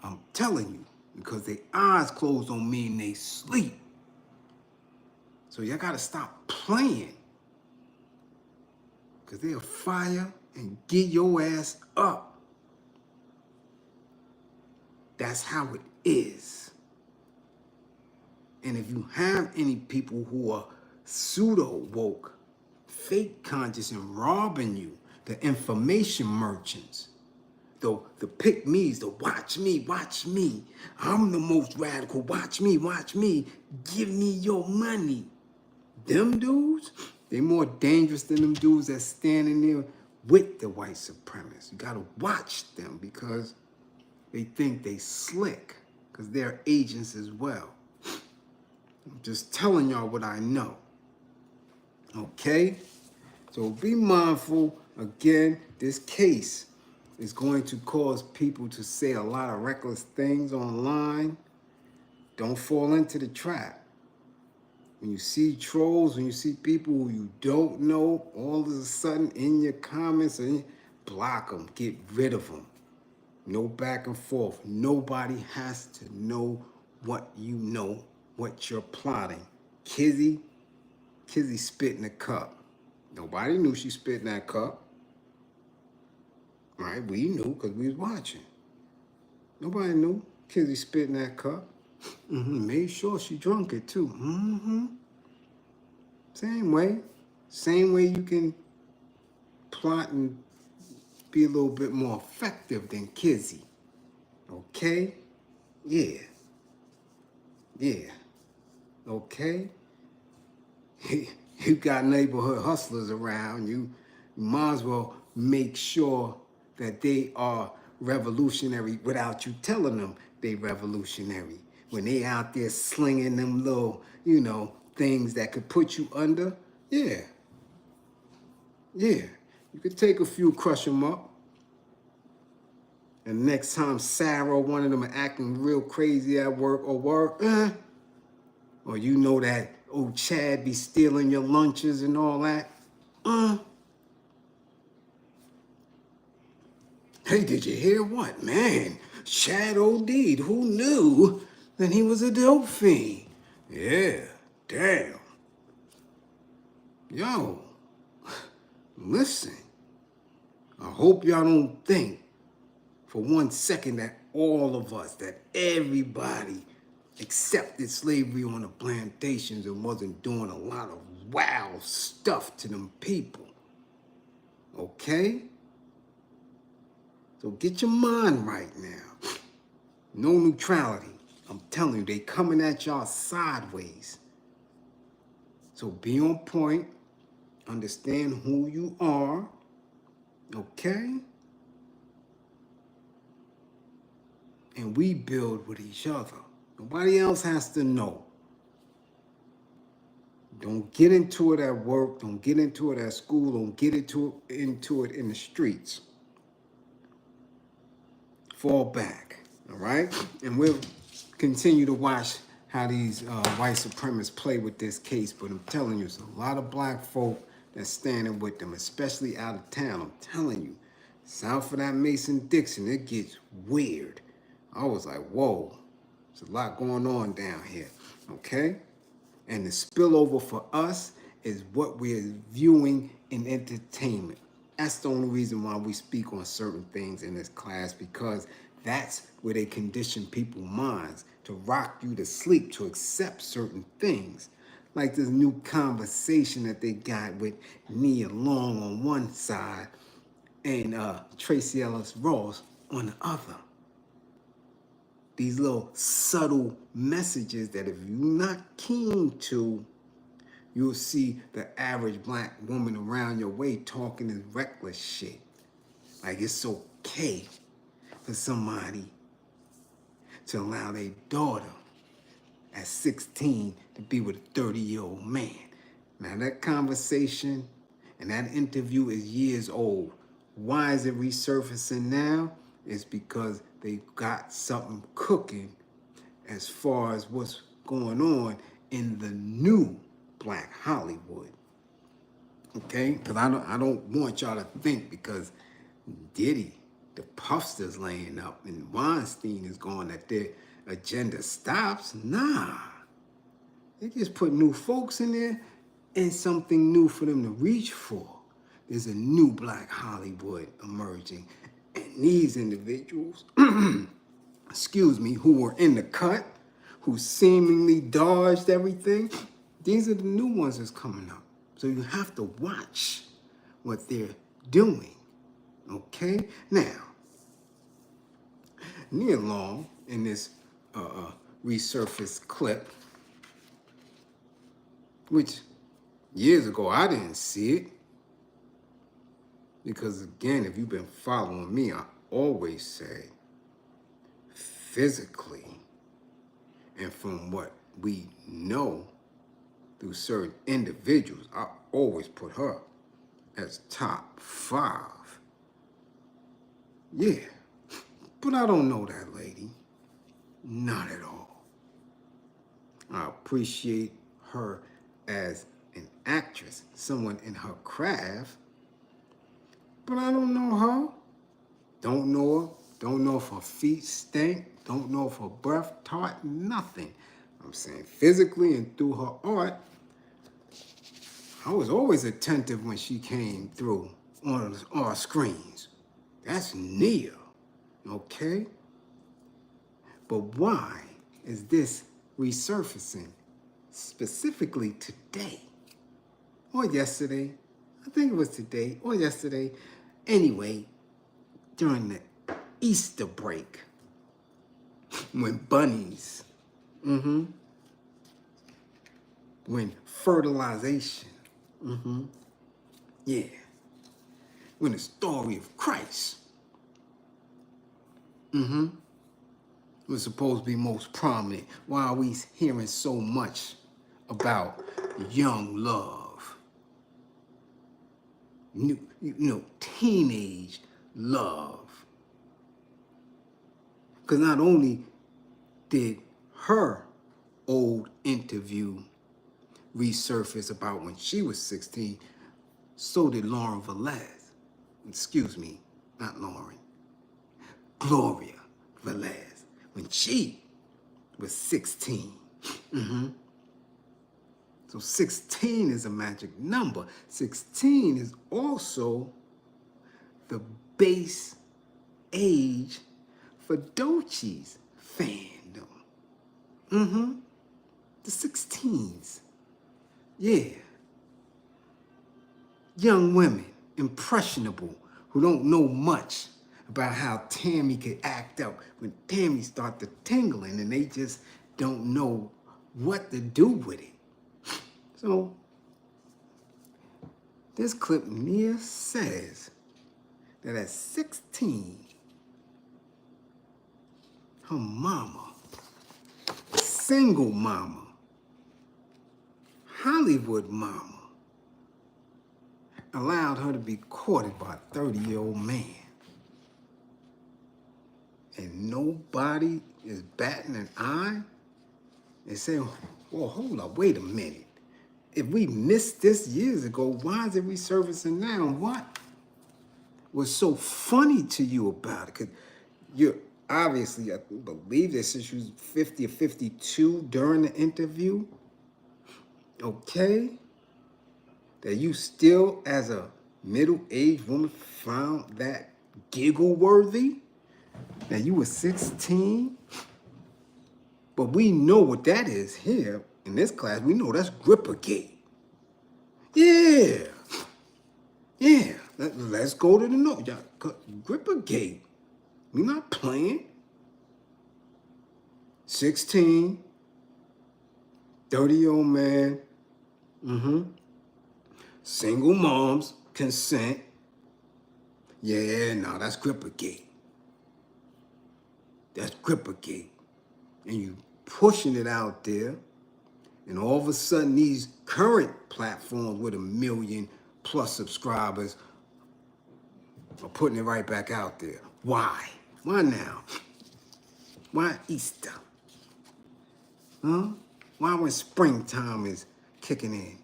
I'm telling you, because their eyes closed on me and they sleep. So y'all gotta stop playing. Because they'll fire and get your ass up. That's how it is. And if you have any people who are pseudo-woke, fake conscious and robbing you, the information merchants, the pick-me's, the watch me, I'm the most radical, watch me, give me your money. Them dudes, they more dangerous than them dudes that's standing there with the white supremacists. You gotta watch them because they think they slick, because they're agents as well. I'm just telling y'all what I know. Okay? So be mindful. Again, this case is going to cause people to say a lot of reckless things online. Don't fall into the trap. When you see trolls, when you see people who you don't know, all of a sudden in your comments, block them, get rid of them. No back and forth. Nobody has to know what you know, what you're plotting. Kizzy spit in the cup. Nobody knew she spit in that cup. Right? We knew because we was watching. Nobody knew Kizzy spit in that cup. Made sure she drunk it too. Same way you can plot and be a little bit more effective than Kizzy. Okay? Yeah. Okay? You got neighborhood hustlers around. You might as well make sure that they are revolutionary without you telling them they revolutionary. when they out there slinging them little, you know, things that could put you under, yeah. Yeah. You could take a few, crush them up. And next time Sarah or one of them are acting real crazy at work, or you know that old Chad be stealing your lunches and all that, hey, did you hear what? Man, Chad OD'd. Who knew that he was a dope fiend? Yeah, damn. Yo, listen. I hope y'all don't think for 1 second that all of us, that everybody accepted slavery on the plantations and wasn't doing a lot of wild stuff to them people. Okay? So get your mind right now. No neutrality. I'm telling you, they coming at y'all sideways. So be on point. Understand who you are. Okay? And we build with each other. Nobody else has to know. Don't get into it at work. Don't get into it at school. Don't get into it in the streets. Fall back, all right? And we'll continue to watch how these white supremacists play with this case. But I'm telling you, there's a lot of black folk that's standing with them, especially out of town. I'm telling you, south of that Mason-Dixon, it gets weird. I was like, whoa, there's a lot going on down here, okay? And the spillover for us is what we're viewing in entertainment. That's the only reason why we speak on certain things in this class, because that's where they condition people's minds to rock you to sleep, to accept certain things. Like this new conversation that they got with Nia Long on one side and Tracee Ellis Ross on the other. These little subtle messages that if you're not keen to, you'll see the average black woman around your way talking this reckless shit. Like it's okay for somebody to allow their daughter at 16 to be with a 30-year-old man. Now that conversation and that interview is years old. Why is it resurfacing now? It's because they got something cooking as far as what's going on in the new Black Hollywood. Okay? Because I don't want y'all to think because Diddy, the Puffsters laying up and Weinstein is going that their agenda stops. Nah. They just put new folks in there and something new for them to reach for. There's a new Black Hollywood emerging. And these individuals, excuse me, who were in the cut, who seemingly dodged everything, these are the new ones that's coming up. So you have to watch what they're doing, okay? Now, Nia Long, in this resurfaced clip, which years ago I didn't see it, because again, if you've been following me, I always say physically and from what we know through certain individuals, I always put her as top 5. Yeah, but I don't know that lady. Not at all. I appreciate her as an actress, someone in her craft, but I don't know her. Don't know her. Don't know if her feet stink. Don't know if her breath tart. Nothing. I'm saying physically and through her art, I was always attentive when she came through on our screens. That's Nia, okay? But why is this resurfacing specifically today? Or yesterday? I think it was today or yesterday. Anyway, during the Easter break, when bunnies, when fertilization, yeah, when the story of Christ, was supposed to be most prominent. Why are we hearing so much about young love? Teenage love. Because not only did her old interview resurface about when she was 16, so did Lauren Velez. Excuse me, not Lauren. Gloria Velez, when she was 16. So 16 is a magic number. 16 is also the base age for DoeChii's fandom. The 16s. Yeah. Young women, impressionable, who don't know much about how Tammy could act out when Tammy starts to tingling and they just don't know what to do with it. So, this clip Nia says that at 16, her mama, single mama, Hollywood mama, allowed her to be courted by a 30-year-old man. And nobody is batting an eye and saying, well, hold up, wait a minute. If we missed this years ago, why is it resurfacing now? What was so funny to you about it? Because you're obviously, I believe this issue was 50 or 52 during the interview. Okay? That you still, as a middle-aged woman, found that giggle-worthy? That you were 16? But we know what that is here in this class. We know that's Grippergate. Yeah. Yeah. Let's go to the note. Grippergate. We're not playing. 16. 30-year-old man. Single moms, consent. Yeah, no, that's Grippergate. That's Grippergate. And you pushing it out there, and all of a sudden these current platforms with 1 million+ subscribers are putting it right back out there. Why? Why now? Why Easter? Huh? Why when springtime is kicking in?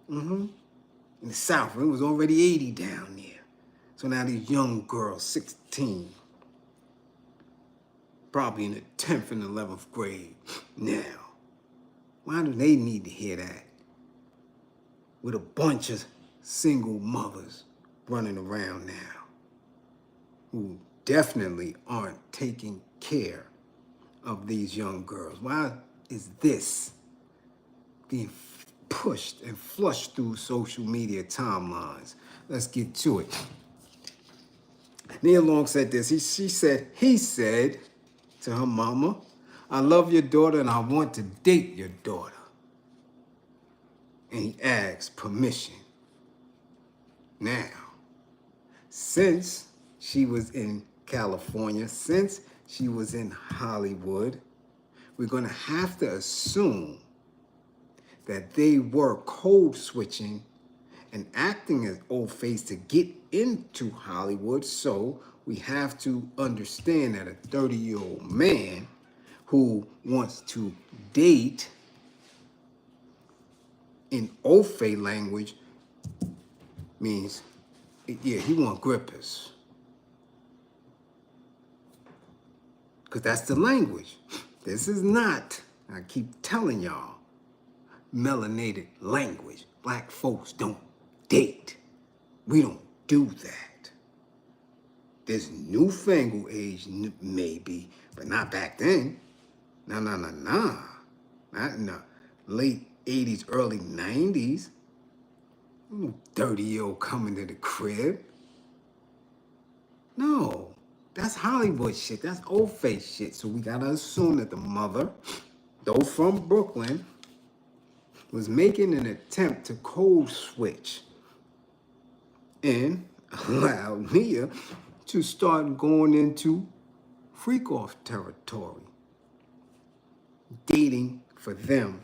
In the South, it was already 80 down there. So now these young girls, 16, probably in the 10th and 11th grade now. Why do they need to hear that? With a bunch of single mothers running around now who definitely aren't taking care of these young girls. Why is this being pushed and flushed through social media timelines? Let's get to it. Nia Long said this. He said to her mama, I love your daughter and I want to date your daughter. And he asked permission. Now, since she was in California, since she was in Hollywood, we're going to have to assume that they were code switching and acting as old face to get into Hollywood. So we have to understand that a 30-year-old man who wants to date in Ofe language means, yeah, he want grippers. Because that's the language. This is not, I keep telling y'all, melanated language. Black folks don't date. We don't do that. This newfangled age, maybe, but not back then. Nah. Not in the late 80s, early 90s. No 30-year-old coming to the crib. No, that's Hollywood shit. That's old face shit. So we gotta assume that the mother, though from Brooklyn, was making an attempt to code switch and allowed Nia to start going into freak-off territory. Dating for them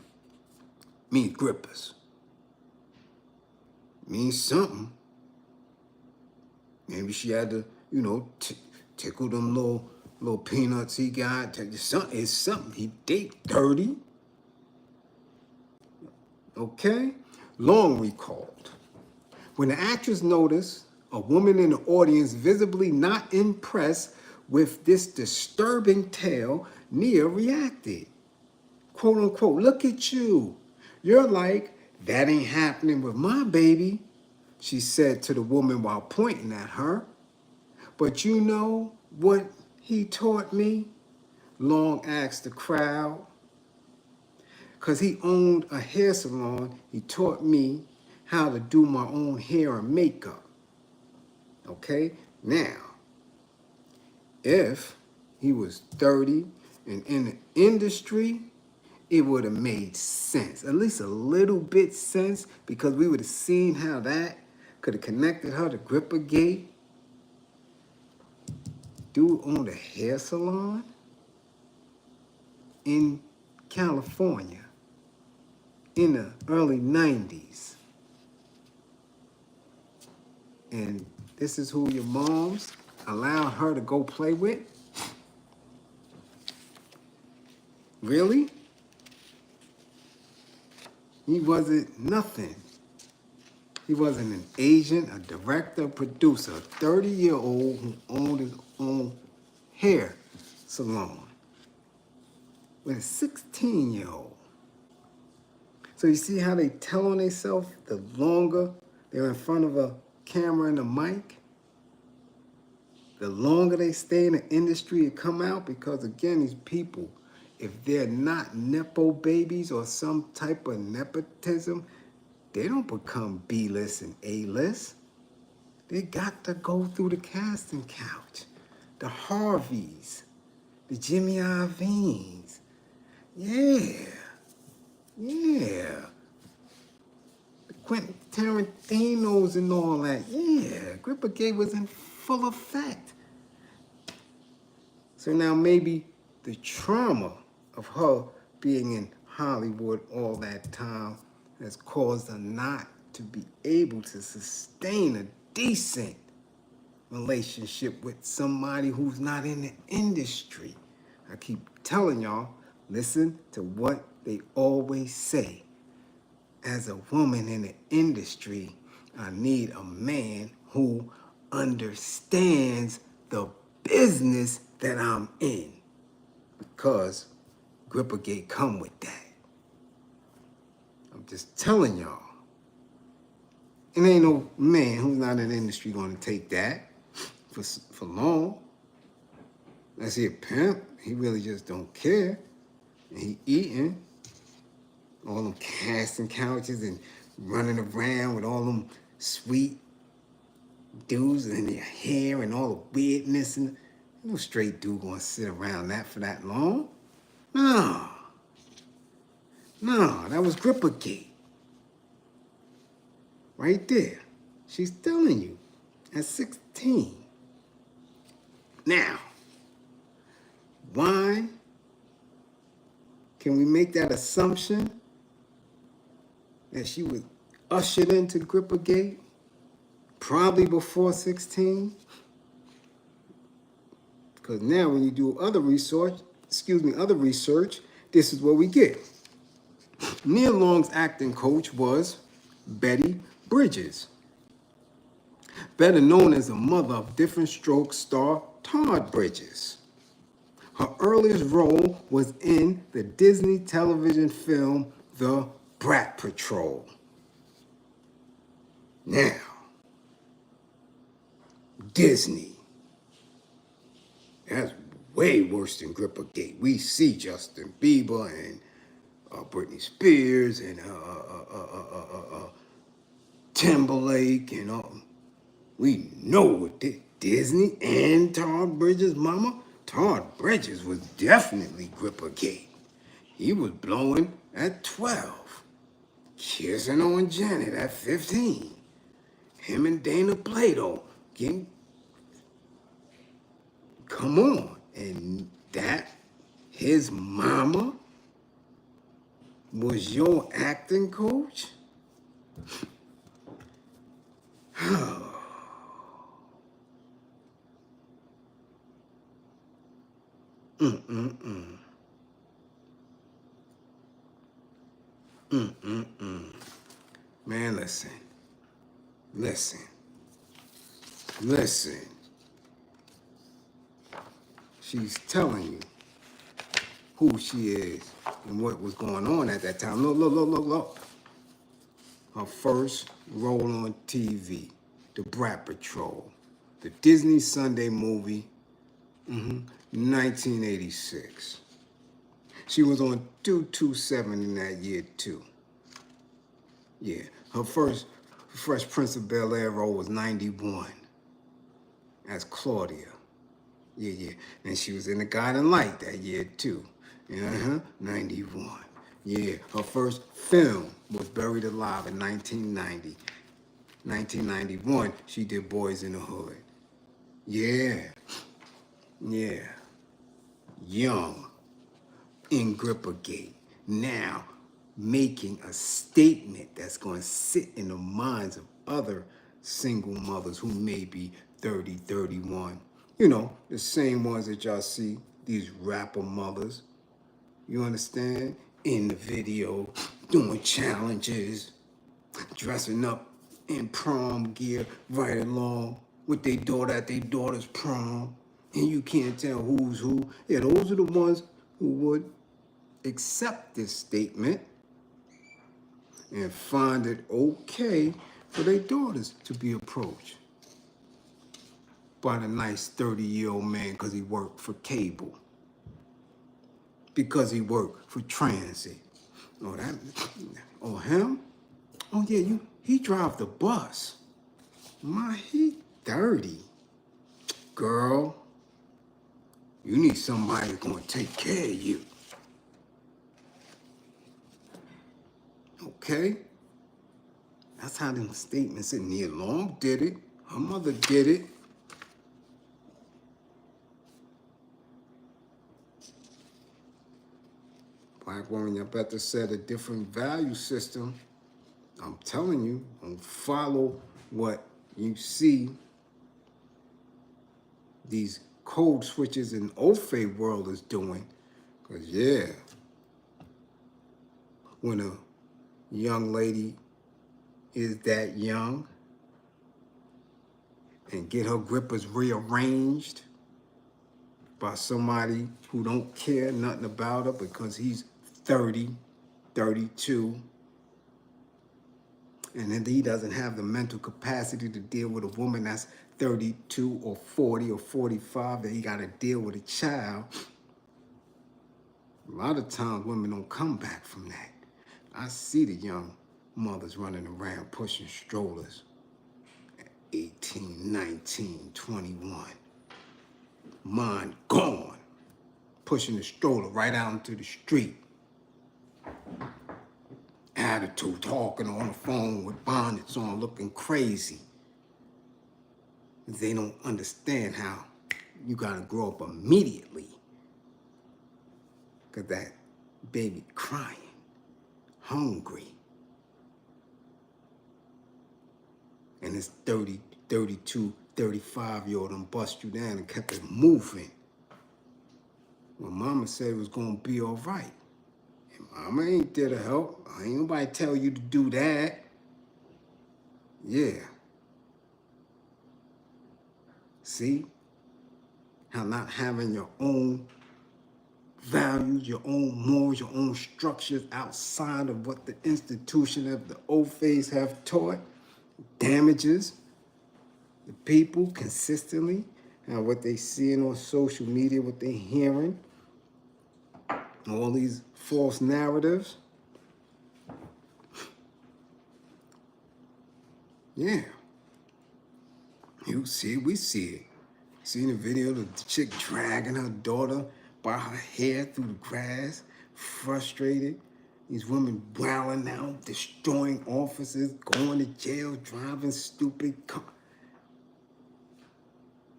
means grippers. Means something. Maybe she had to, you know, tickle them little peanuts he got. It's something. He date 30. Okay? Long recalled. When the actress noticed a woman in the audience visibly not impressed with this disturbing tale, Nia reacted. Quote unquote, look at you. You're like, that ain't happening with my baby, she said to the woman while pointing at her. But you know what he taught me? Long asked the crowd. Because he owned a hair salon, he taught me how to do my own hair and makeup. Okay? Now, if he was 30 and in the industry, it would have made sense, at least a little bit sense, because we would have seen how that could have connected her to Grippergate. Dude owned a hair salon in California in the early 90s. And this is who your moms allowed her to go play with? Really? He wasn't nothing. He wasn't an agent, a director, a producer, a 30-year-old who owned his own hair salon with a 16-year-old. So you see how they tell on themselves the longer they're in front of a camera and a mic? The longer they stay in the industry and come out, because again, these people, if they're not Nepo babies or some type of nepotism, they don't become B-list and A-list. They got to go through the casting couch. The Harveys, the Jimmy Iovine's. Yeah. The Quentin Tarantino's and all that. Yeah, Grippergate was in full effect. So now maybe the trauma of her being in Hollywood all that time has caused her not to be able to sustain a decent relationship with somebody who's not in the industry. I keep telling y'all, listen to what they always say. As a woman in the industry, I need a man who understands the business that I'm in, because Grippergate come with that. I'm just telling y'all. It ain't no man who's not in the industry gonna take that for long. Unless he a pimp, he really just don't care. And he eating all them casting couches and running around with all them sweet dudes in their hair and all the weirdness. And no straight dude gonna sit around that for that long. No, that was Grippergate. Right there. She's telling you at 16. Now, why can we make that assumption that she was ushered into Grippergate probably before 16? Because now when you do other research, this is what we get. Nia Long's acting coach was Betty Bridges, better known as the mother of Different Strokes star Todd Bridges. Her earliest role was in the Disney television film The Brat Patrol. Now, Disney. That's way worse than Grippergate. We see Justin Bieber and Britney Spears and Timberlake and all. We know what Disney and Todd Bridges' mama. Todd Bridges was definitely Grippergate. He was blowing at 12, kissing on Janet at 15. Him and Dana Plato getting. Come on, And that, his mama, was your acting coach? Man, listen. She's telling you who she is and what was going on at that time. Look. Her first role on TV, The Brat Patrol, the Disney Sunday movie, 1986. She was on 227 in that year too. Yeah, her first Fresh Prince of Bel-Air role was 91 as Claudia. Yeah. And she was in The Guiding Light that year too. 91. Yeah, her first film was Buried Alive in 1990. 1991, she did Boys in the Hood. Yeah. Young, in Grippergate. Now, making a statement that's going to sit in the minds of other single mothers who may be 30, 31. You know, the same ones that y'all see, these rapper mothers. You understand? In the video, doing challenges, dressing up in prom gear right along with their daughter at their daughter's prom. And you can't tell who's who. Yeah, those are the ones who would accept this statement and find it okay for their daughters to be approached by the nice 30-year-old man because he worked for cable, because he worked for transit. Oh, him? Oh, yeah, he drive the bus. He 30. Girl, you need somebody that's gonna take care of you. Okay? That's how them statements in Nia Long did it. Her mother did it. Black woman, you better set a different value system. I'm telling you, don't follow what you see these code switches in Ofe world is doing. Because, yeah, when a young lady is that young and get her grippers rearranged by somebody who don't care nothing about her because he's 30, 32, and then he doesn't have the mental capacity to deal with a woman that's 32 or 40 or 45, that he got to deal with a child. A lot of times women don't come back from that. I see the young mothers running around pushing strollers at 18, 19, 21. Mind gone, pushing the stroller right out into the street. Attitude, talking on the phone with bonnets on, looking crazy. They don't understand how you gotta grow up immediately. Cause that baby crying, hungry. And this 30, 32, 35-year-old done bust you down and kept it moving. Well, mama said it was gonna be all right. And mama ain't there to help. Ain't nobody tell you to do that. Yeah. See? How not having your own values, your own morals, your own structures outside of what the institution of the old phase have taught damages the people consistently, and what they seeing on social media, what they hearing, all these false narratives. Yeah. You see it, we see it. Seen the video of the chick dragging her daughter by her hair through the grass, frustrated. These women wilding out, destroying offices, going to jail, driving stupid cars,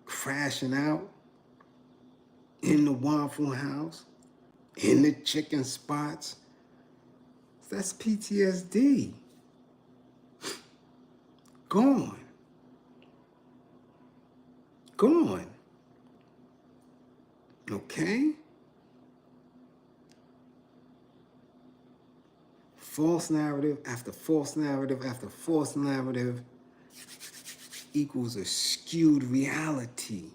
crashing out in the Waffle House, in the chicken spots. That's PTSD. Gone. Gone. Okay? False narrative after false narrative after false narrative equals a skewed reality.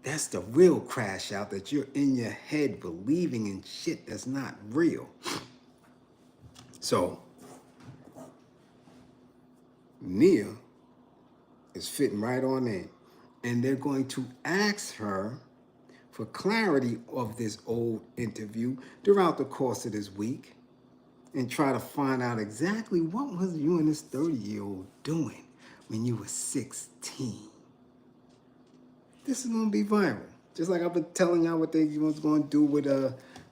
That's the real crash out, that you're in your head believing in shit that's not real. So, Nia is fitting right on in. And they're going to ask her for clarity of this old interview throughout the course of this week and try to find out exactly what was you and this 30-year-old doing when you were 16. This is going to be viral. Just like I've been telling y'all what they was going to do with,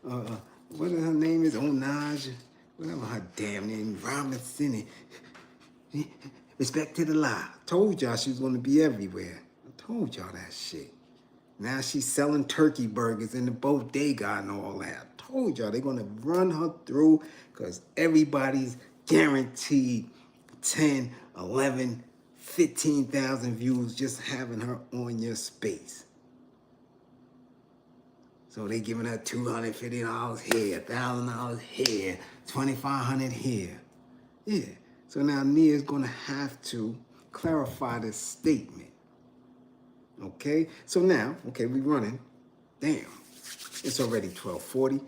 what her name is, Onaj, whatever her damn name, Robinson, and respect to the lie. Told y'all she was going to be everywhere. I told y'all that shit. Now she's selling turkey burgers in the bodega and all that. I told y'all they're going to run her through because everybody's guaranteed 10, 11, 15,000 views just having her on your space. So they giving her $250 here, $1,000 here, $2,500 here. Yeah. So now Nia's going to have to clarify this statement. Okay? So now, okay, we running. Damn. It's already 12:40.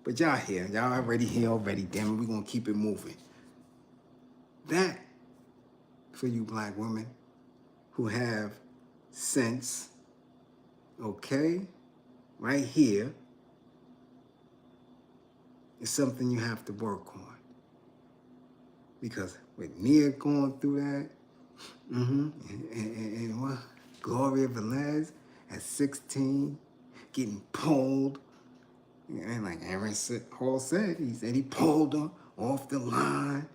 But y'all here. Y'all already here already. Damn it, we're going to keep it moving. That, for you black women who have sense, okay, right here, is something you have to work on. Because with Nia going through that, and what, Gloria Velez at 16, getting pulled, and like Aaron Hall said, he pulled her off the line,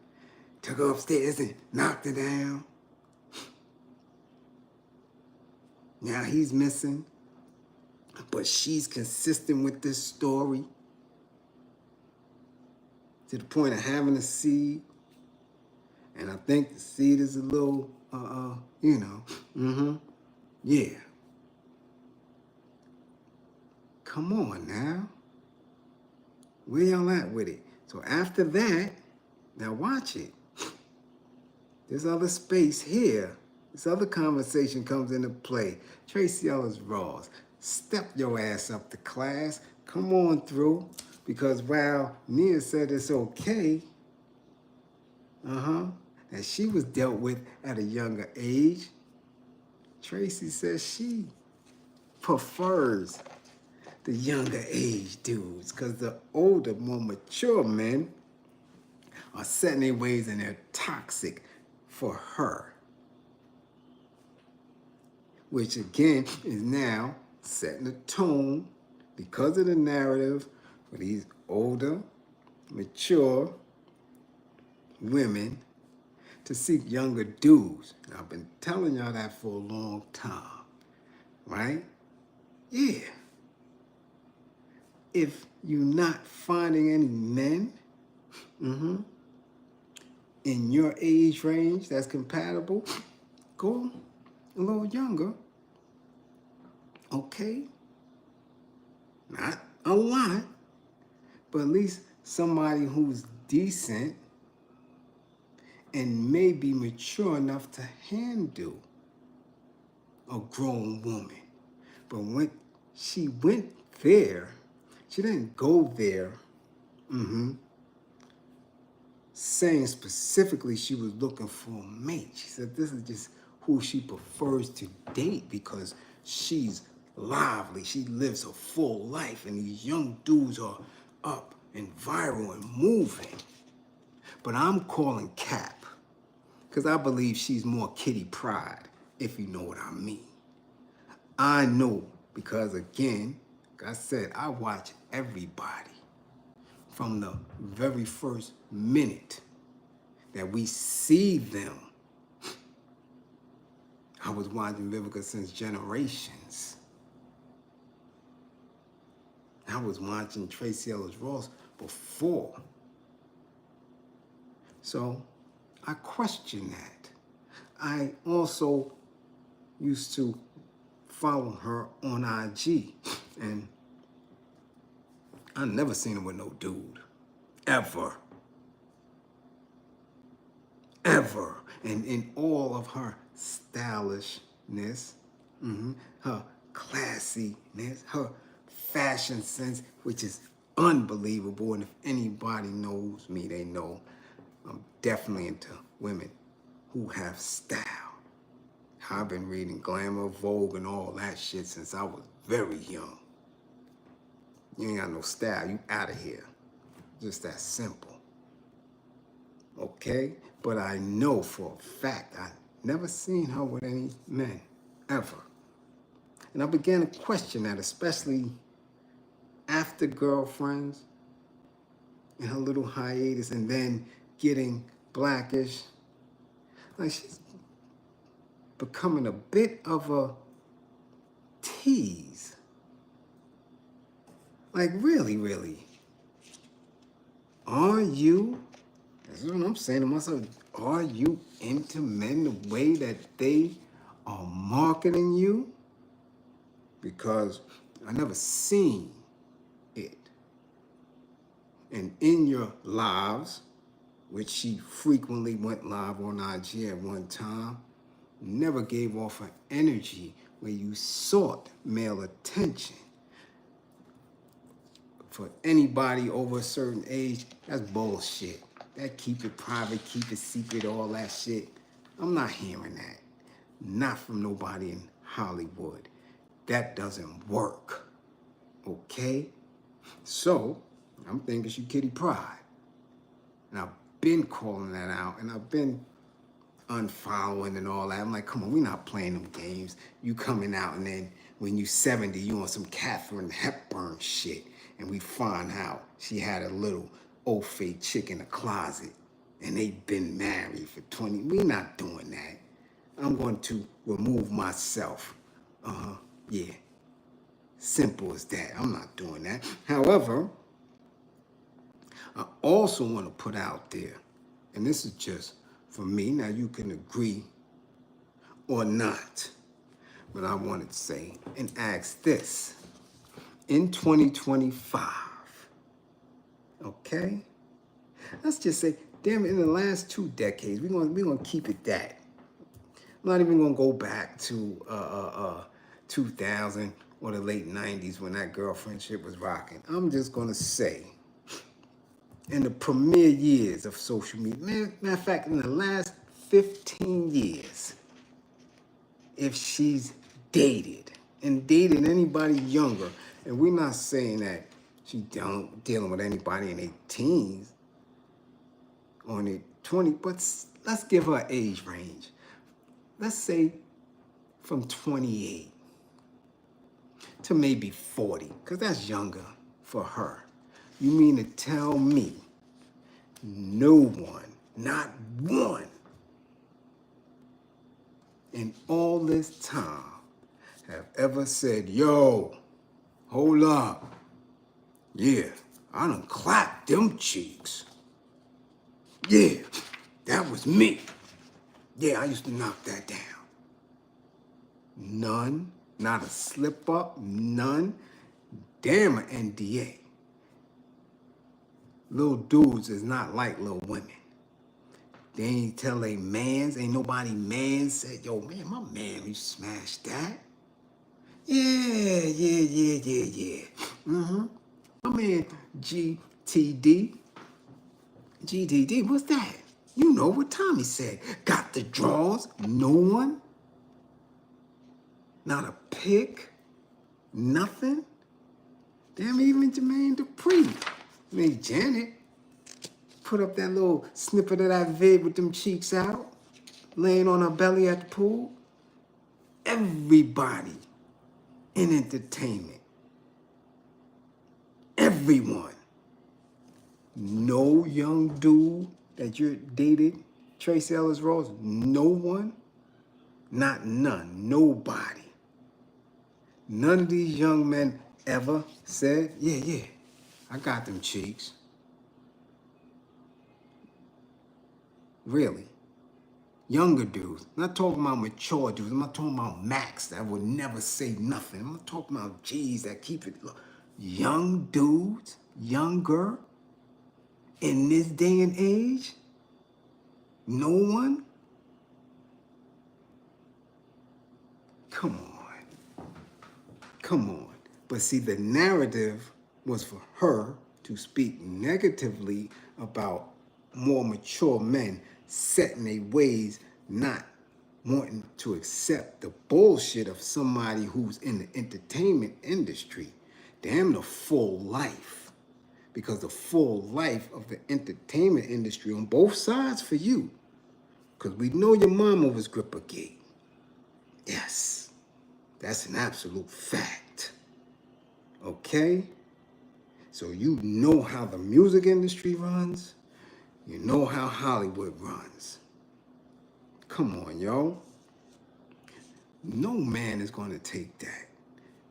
took her upstairs and knocked her down. Now he's missing, but she's consistent with this story to the point of having a seed. And I think the seed is a little, yeah. Come on now. Where y'all at with it? So after that, now watch it. This other space here, this other conversation comes into play. Tracee Ellis Ross, step your ass up to class. Come on through. Because while Nia said it's okay, that she was dealt with at a younger age, Tracee says she prefers the younger age dudes because the older, more mature men are setting their ways and they're toxic for her. Which again is now setting the tone because of the narrative for these older, mature women to seek younger dudes. And I've been telling y'all that for a long time, right? Yeah. If you're not finding any men in your age range that's compatible, go a little younger, okay? Not a lot, but at least somebody who's decent and may be mature enough to handle a grown woman. But when she went there, she didn't go there saying specifically she was looking for a mate. She said this is just who she prefers to date because she's lively. She lives a full life and these young dudes are up and viral and moving. But I'm calling cap because I believe she's more Kitty Pryde, if you know what I mean. I know because, again, like I said, I watch everybody from the very first minute that we see them I was watching Vivica since generations. I was watching Tracee Ellis Ross before. So I question that. I also used to follow her on IG, and I never seen her with no dude. Ever. Ever. And in all of her stylishness, her classiness, her fashion sense, which is unbelievable. And if anybody knows me, they know I'm definitely into women who have style. I've been reading Glamour, Vogue, and all that shit since I was very young. You ain't got no style, you out of here. Just that simple. Okay? But I know for a fact I never seen her with any men, ever. And I began to question that, especially after Girlfriends and her little hiatus and then getting Blackish. Like, she's becoming a bit of a tease. Like, really, really. Are you, that's what I'm saying to myself, are you into men the way that they are marketing you? Because I never seen it. And in your lives, which she frequently went live on IG at one time, never gave off an energy where you sought male attention. For anybody over a certain age, that's bullshit. That keep it private, keep it secret, all that shit. I'm not hearing that. Not from nobody in Hollywood. That doesn't work. Okay? So, I'm thinking she Kitty Pryde. And I've been calling that out, and I've been unfollowing and all that. I'm like, come on, we're not playing them games. You coming out, and then when you 70, you on some Katharine Hepburn shit. And we find out she had a little old fake chick in the closet, and they've been married for 20. We're not doing that. I'm going to remove myself. Yeah. Simple as that. I'm not doing that. However, I also want to put out there, and this is just for me, now you can agree or not, but I wanted to say and ask this. In 2025, okay? Let's just say, damn it, in the last 2 decades, we're gonna keep it that. I'm not even gonna go back to 2000 or the late 90s when that girlfriend shit was rocking. I'm just gonna say, in the premier years of social media, matter of fact, in the last 15 years, if she's dated and dated anybody younger, and we're not saying that she dealing with anybody in their teens or in their 20, but let's give her an age range. Let's say from 28 to maybe 40, because that's younger for her. You mean to tell me no one, not one, in all this time have ever said, yo, hold up, yeah, I done clapped them cheeks. Yeah, that was me. Yeah, I used to knock that down. None, not a slip up, none. Damn an NDA. Little dudes is not like little women. They ain't tell they mans, ain't nobody man said, yo, man, my man, you smashed that. Yeah. My man, GTD, what's that? You know what Tommy said. Got the draws, no one. Not a pick, nothing. Damn, even Jermaine Dupri. I mean, Janet put up that little snippet of that vid with them cheeks out, laying on her belly at the pool. Everybody in entertainment. Everyone. No young dude that you dated, Tracee Ellis Ross, no one. Not none. Nobody. None of these young men ever said, yeah, I got them cheeks. Really. Younger dudes. I'm not talking about mature dudes. I'm not talking about Max that would never say nothing. I'm not talking about G's that keep it low. Young dudes, younger, in this day and age, no one? Come on. Come on. But see, the narrative was for her to speak negatively about more mature men setting their ways, not wanting to accept the bullshit of somebody who's in the entertainment industry. Damn the full life. Because the full life of the entertainment industry on both sides for you. Because we know your mama was gripper gay. Yes, that's an absolute fact. Okay? So you know how the music industry runs. You know how Hollywood runs. Come on, yo. No man is going to take that.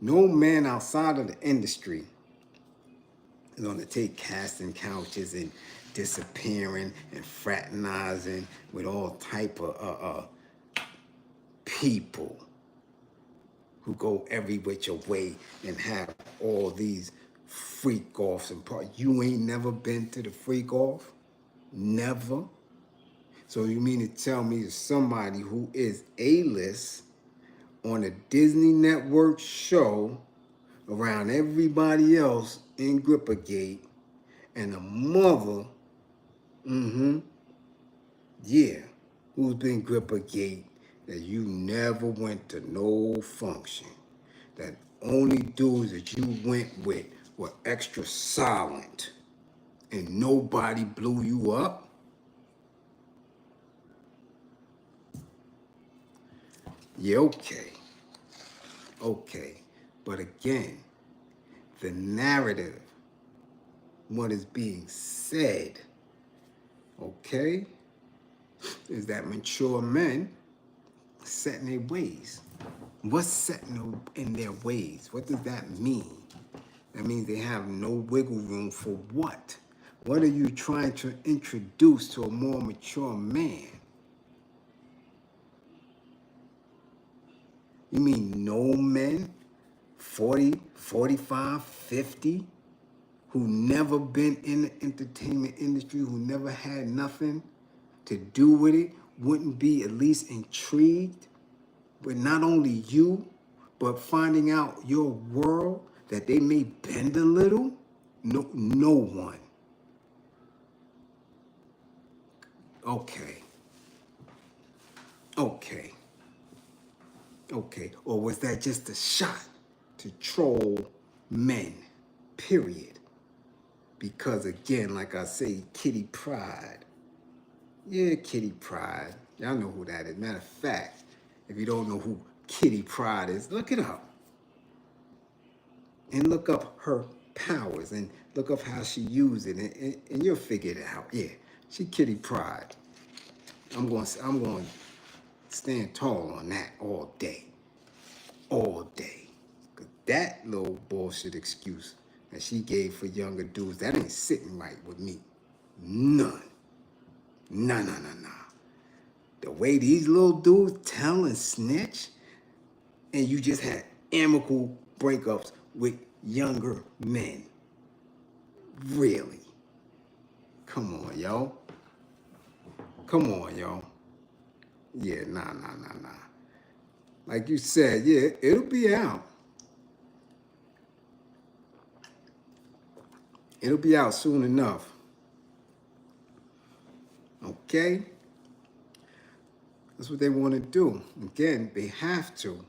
No man outside of the industry is going to take casting couches and disappearing and fraternizing with all type of people who go every which way and have all these freak-offs and parties. You ain't never been to the freak-off? Never? So you mean to tell me that somebody who is A-list on a Disney Network show around everybody else in Grippergate and a mother, yeah, who's been Grippergate, that you never went to no function, that only dudes that you went with were extra silent and nobody blew you up? Yeah, okay. Okay. But again, the narrative, what is being said, okay, is that mature men set in their ways. What's set in their ways? What does that mean? That means they have no wiggle room for what? What are you trying to introduce to a more mature man? You mean no men, 40, 45, 50, who never been in the entertainment industry, who never had nothing to do with it, wouldn't be at least intrigued with not only you, but finding out your world, that they may bend a little? No, no one. Okay. Okay. Okay. Or was that just a shot to troll men? Period. Because again, like I say, Kitty Pride. Yeah, Kitty Pride. Y'all know who that is. Matter of fact, if you don't know who Kitty Pride is, look it up. And look up her powers and look up how she used it, and you'll figure it out. Yeah, she Kitty Pride. I'm going to stand tall on that all day. All day. 'Cause that little bullshit excuse that she gave for younger dudes, that ain't sitting right with me. None. Nah. The way these little dudes tell and snitch, and you just had amicable breakups with younger men. Really? Come on, yo. Come on, yo. Yeah, nah. Like you said, yeah, it'll be out. It'll be out soon enough. Okay? That's what they want to do. Again, they have to.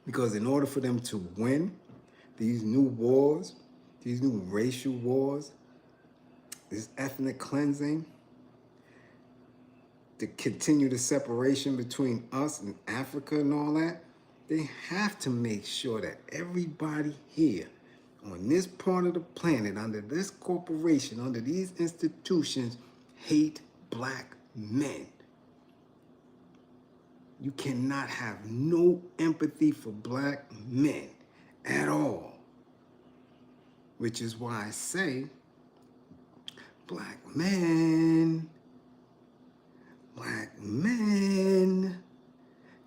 Because in order for them to win these new wars, these new racial wars, this ethnic cleansing, to continue the separation between us and Africa and all that, they have to make sure that everybody here on this part of the planet, under this corporation, under these institutions, hate black men. You cannot have no empathy for black men at all. Which is why I say, black men,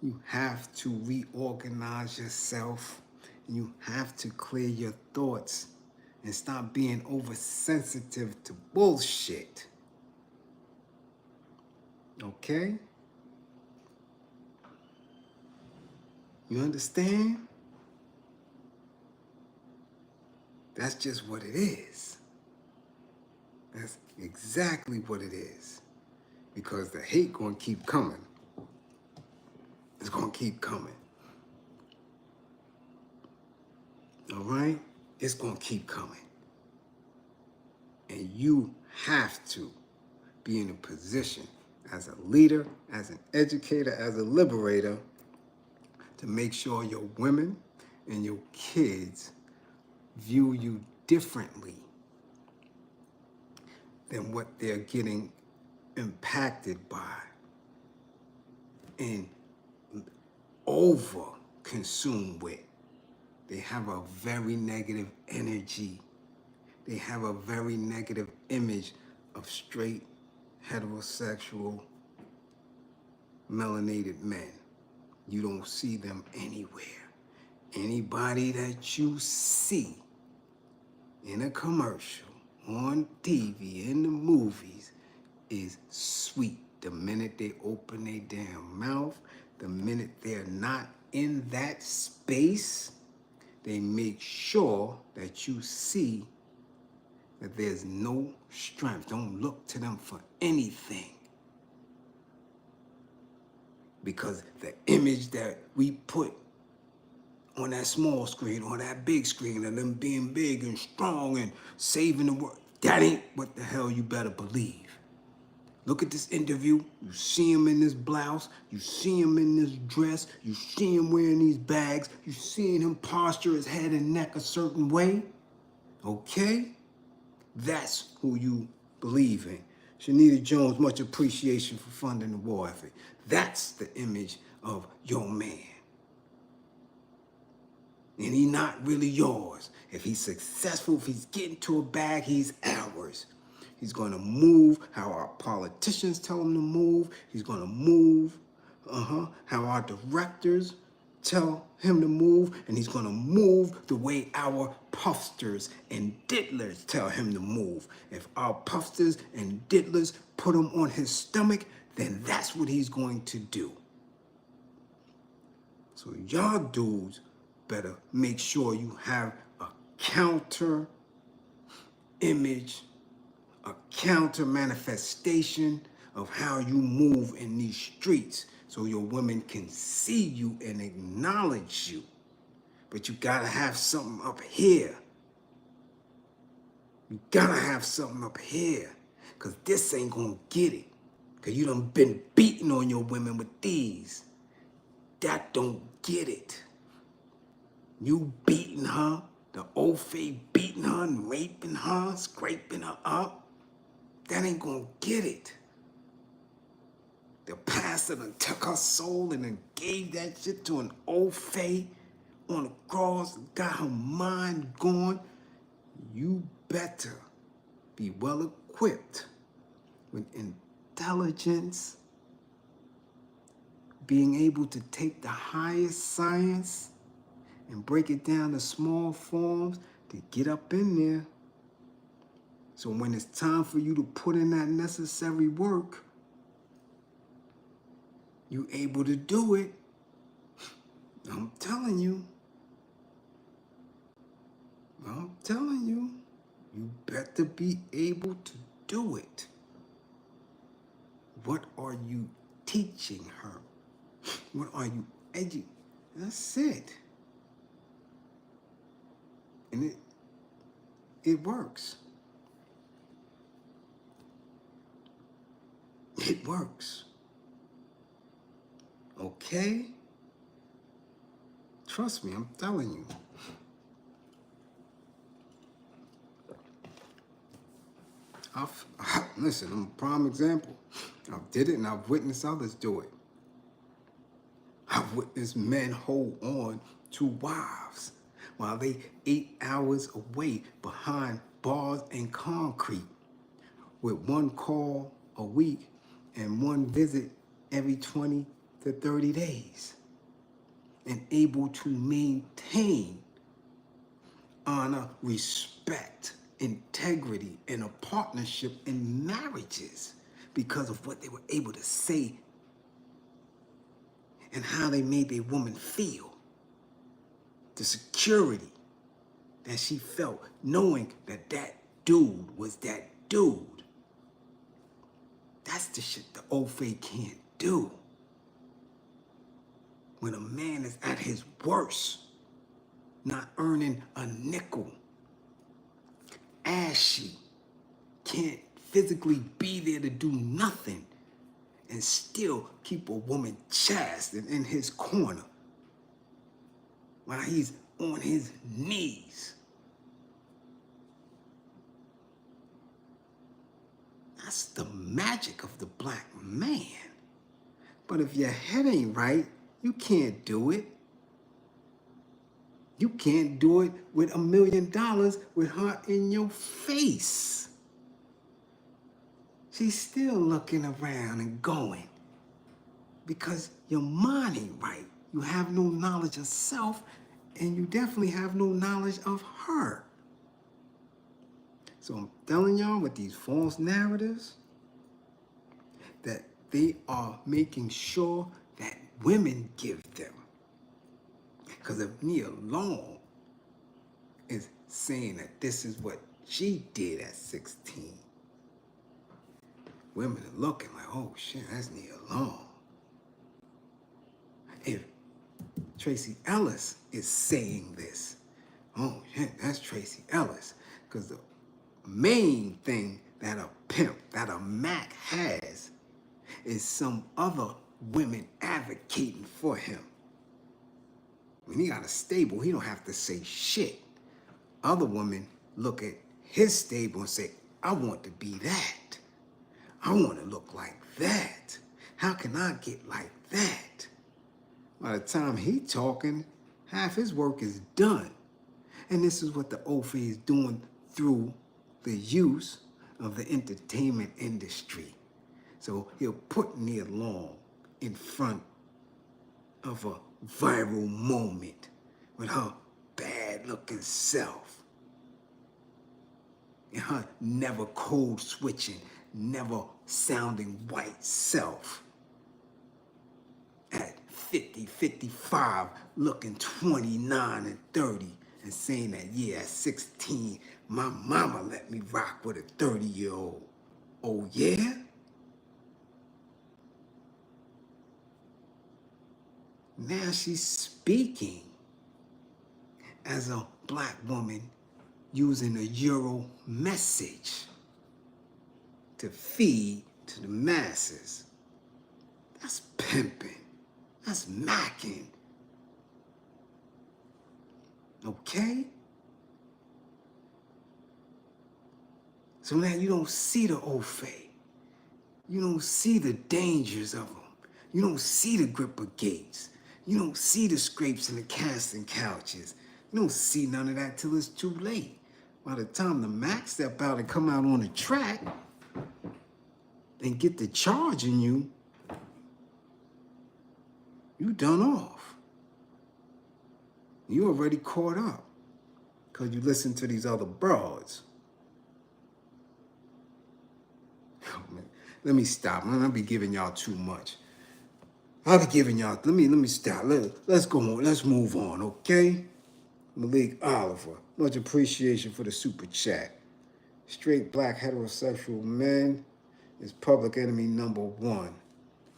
you have to reorganize yourself. You have to clear your thoughts and stop being oversensitive to bullshit. Okay? You understand? That's just what it is. That's exactly what it is. Because the hate gonna keep coming. It's gonna keep coming. All right? It's gonna keep coming. And you have to be in a position as a leader, as an educator, as a liberator, to make sure your women and your kids view you differently than what they're getting impacted by and over consumed with. They have a very negative energy. They have a very negative image of straight, heterosexual, melanated men. You don't see them anywhere. Anybody that you see in a commercial, on TV, in the movies, is sweet. The minute they open their damn mouth, the minute they're not in that space, they make sure that you see that there's no strength. Don't look to them for anything. Because the image that we put on that small screen or that big screen of them being big and strong and saving the world, that ain't what the hell you better believe. Look at this interview. You see him in this blouse. You see him in this dress. You see him wearing these bags. You seeing him posture his head and neck a certain way. Okay? That's who you believe in. Shanita Jones, much appreciation for funding the war effort. That's the image of your man. And he's not really yours. If he's successful, if he's getting to a bag, he's ours. He's going to move how our politicians tell him to move. He's going to move how our directors tell him to move. And he's going to move the way our puffsters and diddlers tell him to move. If our puffsters and diddlers put him on his stomach, then that's what he's going to do. So y'all dudes better make sure you have a counter image, a counter manifestation of how you move in these streets so your women can see you and acknowledge you. But you gotta have something up here. You gotta have something up here, because this ain't gonna get it. Because you done been beating on your women with these. That don't get it. You beating her, the old fae beating her and raping her, scraping her up. That ain't gonna get it. The pastor done took her soul and then gave that shit to an old fae on the cross, got her mind going. You better be well equipped with intelligence, being able to take the highest science and break it down to small forms to get up in there. So when it's time for you to put in that necessary work, you able to do it. I'm telling you. You better be able to do it. What are you teaching her? What are you educating? That's it. And it works. It works. Okay? Trust me, I'm telling you. Listen, I'm a prime example. I did it and I've witnessed others do it. I've witnessed men hold on to wives while they 8 hours away behind bars and concrete with one call a week and one visit every 20 to 30 days, and able to maintain honor, respect, integrity, and a partnership in marriages because of what they were able to say and how they made their woman feel. The security that she felt knowing that that dude was that dude. That's the shit the old fae can't do. When a man is at his worst, not earning a nickel, ashy, can't physically be there to do nothing, and still keep a woman chastened in his corner while he's on his knees. That's the magic of the black man. But if your head ain't right, you can't do it. You can't do it with $1 million with her in your face. She's still looking around and going because your mind ain't right. You have no knowledge of self, and you definitely have no knowledge of her. So I'm telling y'all with these false narratives that they are making sure that women give them. Because if Nia Long is saying that this is what she did at 16, women are looking like, oh shit, that's Nia Long. If Tracee Ellis is saying this, oh shit, that's Tracee Ellis. Because the main thing that a pimp, that a Mac has, is some other women advocating for him. When he got a stable, he don't have to say shit. Other women look at his stable and say, I want to be that. I want to look like that. How can I get like that? By the time he talking, half his work is done. And this is what the OFA is doing through the use of the entertainment industry. So he'll put Nia Long in front of a viral moment with her bad-looking self and her never code switching, never sounding white self. At 50, 55, looking 29 and 30, and saying that, yeah, at 16, my mama let me rock with a 30-year-old. Oh, yeah? Now she's speaking as a black woman using a Euro message to feed to the masses. That's pimping. That's macking. Okay? So now you don't see the OFA. You don't see the dangers of them. You don't see the gripper gates. You don't see the scrapes and the casting couches. You don't see none of that till it's too late. By the time the Mac step out and come out on the track and get the charge in you, you done off. You already caught up because you listen to these other broads. Oh, man. Let me stop. I'll be giving y'all too much. I'll be giving y'all, let me stop. Let's go on. Let's move on, okay? Malik Oliver, much appreciation for the super chat. Straight black heterosexual men is public enemy #1.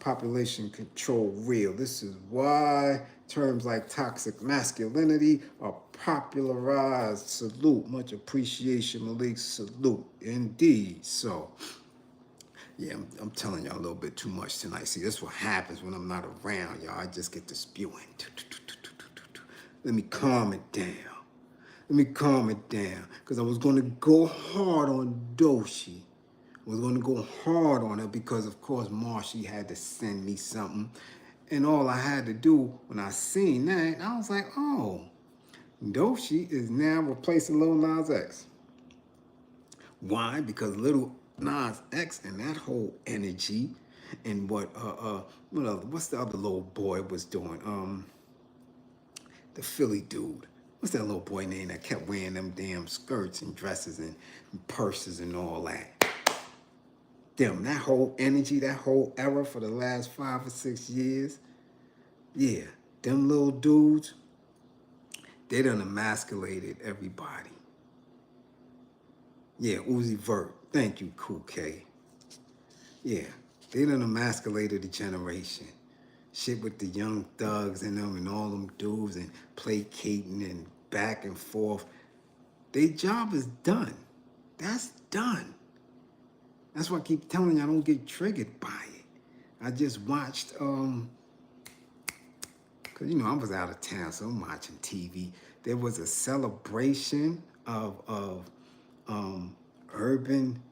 Population control real. This is why terms like toxic masculinity are popularized. Salute. Much appreciation, Malik. Salute. Indeed. So, yeah, I'm telling y'all a little bit too much tonight. See, this is what happens when I'm not around, y'all. I just get to spewing. Let me calm it down. Because I was going to go hard on DoeChii. I was going to go hard on her because, of course, Marshy had to send me something. And all I had to do when I seen that, I was like, oh, DoeChii is now replacing Lil Nas X. Why? Because Lil Nas X and that whole energy and what's the other little boy was doing? The Philly dude. What's that little boy name that kept wearing them damn skirts and dresses and purses and all that? That whole energy, that whole era for the last 5 or 6 years. Yeah, them little dudes, they done emasculated everybody. Yeah, Uzi Vert. Thank you, Cool K. Yeah, they done emasculated the generation. Shit with the young thugs and them and all them dudes and placating and back and forth. Their job is done. That's done. That's why I keep telling you I don't get triggered by it. I just watched, cause you know I was out of town, so I'm watching TV. There was a celebration of urban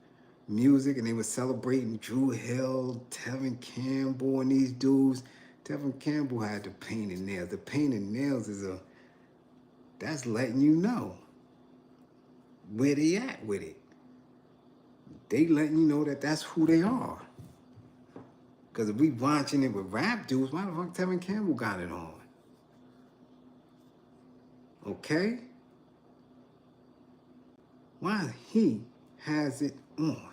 music, and they were celebrating Drew Hill, Tevin Campbell, and these dudes. Tevin Campbell had the painted nails. The painted nails that's letting you know where they at with it. They letting you know that that's who they are. Because if we watching it with rap dudes, why the fuck Tevin Campbell got it on? Okay? Why he has it on?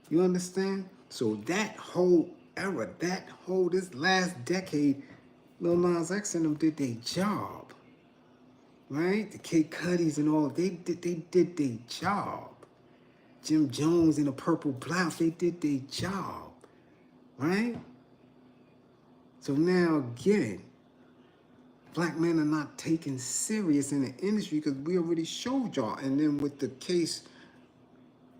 You understand? So that whole era, this last decade, Lil Nas X and them did their job. Right? The Kid Cuddies and all, they did their job. Jim Jones in a purple blouse, they did their job. Right? So now again, black men are not taken serious in the industry because we already showed y'all. And then with the case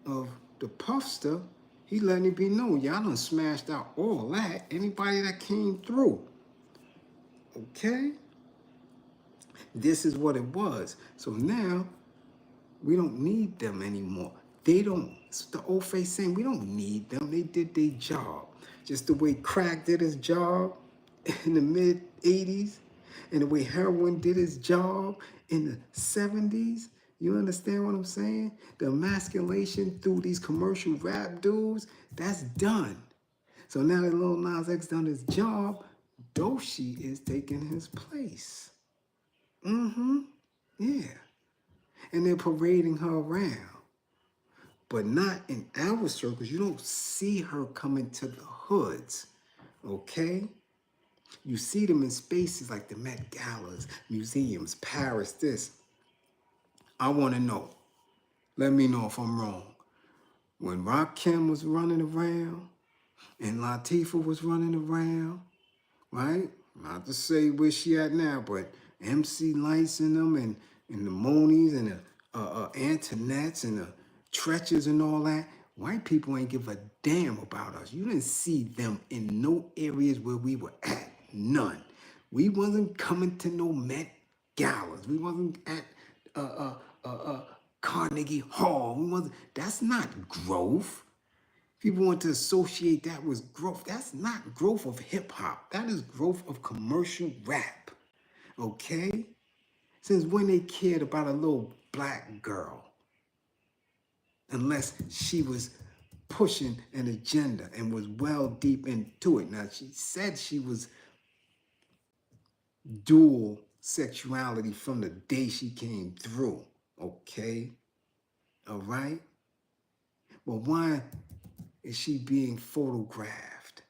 of the Puffster, he letting it be known, y'all done smashed out all that. Anybody that came through. Okay? This is what it was. So now, we don't need them anymore. They don't, it's the old face saying, we don't need them. They did their job. Just the way crack did his job in the mid-'80s, and the way heroin did his job in the 70s. You understand what I'm saying? The emasculation through these commercial rap dudes, that's done. So now that Lil Nas X done his job, DoeChii is taking his place. Yeah. And they're parading her around. But not in our circles. You don't see her coming to the hoods. Okay? You see them in spaces like the Met Galas, museums, Paris, this. I want to know. Let me know if I'm wrong. When Rakim was running around and Latifah was running around, right? Not to say where she at now, but MC Lights in them and the Monies and the Antoinettes and the Tretches and all that, white people ain't give a damn about us. You didn't see them in no areas where we were at. None. We wasn't coming to no Met Galas. We wasn't at Carnegie Hall. We wasn't. That's not growth. People want to associate that with growth. That's not growth of hip hop. That is growth of commercial rap. Okay? Since when they cared about a little black girl? Unless she was pushing an agenda and was well deep into it. Now, she said she was dual sexuality from the day she came through. Okay? All right? Well, why is she being photographed,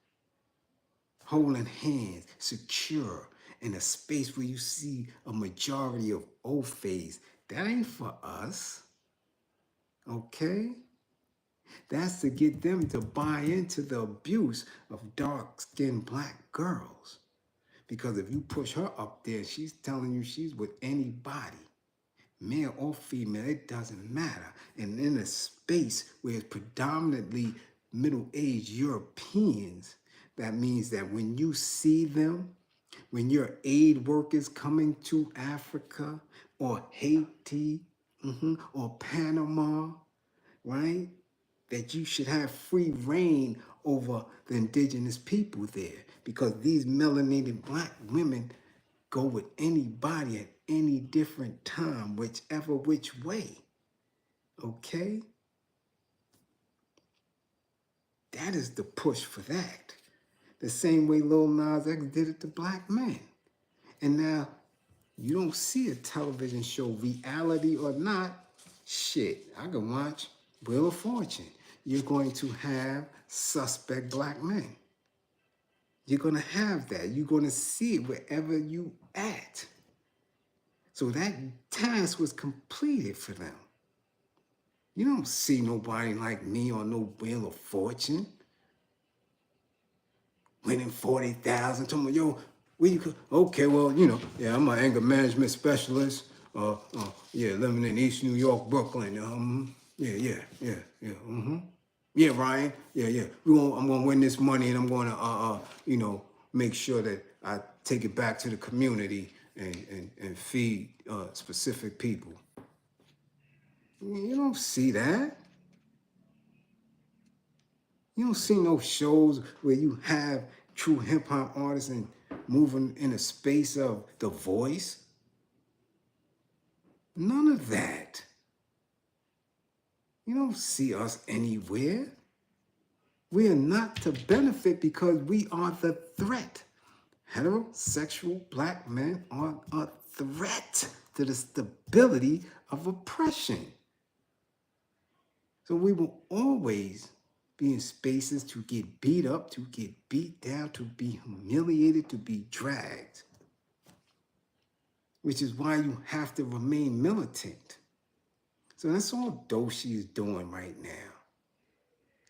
holding hands, secure, in a space where you see a majority of old face? That ain't for us. Okay? That's to get them to buy into the abuse of dark-skinned black girls. Because if you push her up there, she's telling you she's with anybody, male or female, it doesn't matter. And in a space where it's predominantly middle-aged Europeans, that means that when you see them, when your aid workers coming to Africa or Haiti or Panama, right, that you should have free reign over the indigenous people there, because these melanated black women go with anybody at any different time, whichever which way. Okay? That is the push for that. The same way Lil Nas X did it to black men. And now, you don't see a television show, reality or not, shit, I can watch Wheel of Fortune. You're going to have suspect black men. You're going to have that. You're going to see it wherever you at. So that task was completed for them. You don't see nobody like me on no Wheel of Fortune winning 40,000. Talking about, yo, where you go? Okay, well, you know, yeah, I'm an anger management specialist. Yeah, living in East New York, Brooklyn. Yeah. Yeah, Ryan. Yeah. I'm gonna win this money, and I'm gonna, make sure that I take it back to the community and feed specific people. You don't see that. You don't see no shows where you have true hip hop artists and moving in a space of the voice. None of that. You don't see us anywhere. We are not to benefit because we are the threat. Heterosexual black men are a threat to the stability of oppression. So we will always be in spaces to get beat up, to get beat down, to be humiliated, to be dragged. Which is why you have to remain militant. So that's all DoeChii is doing right now.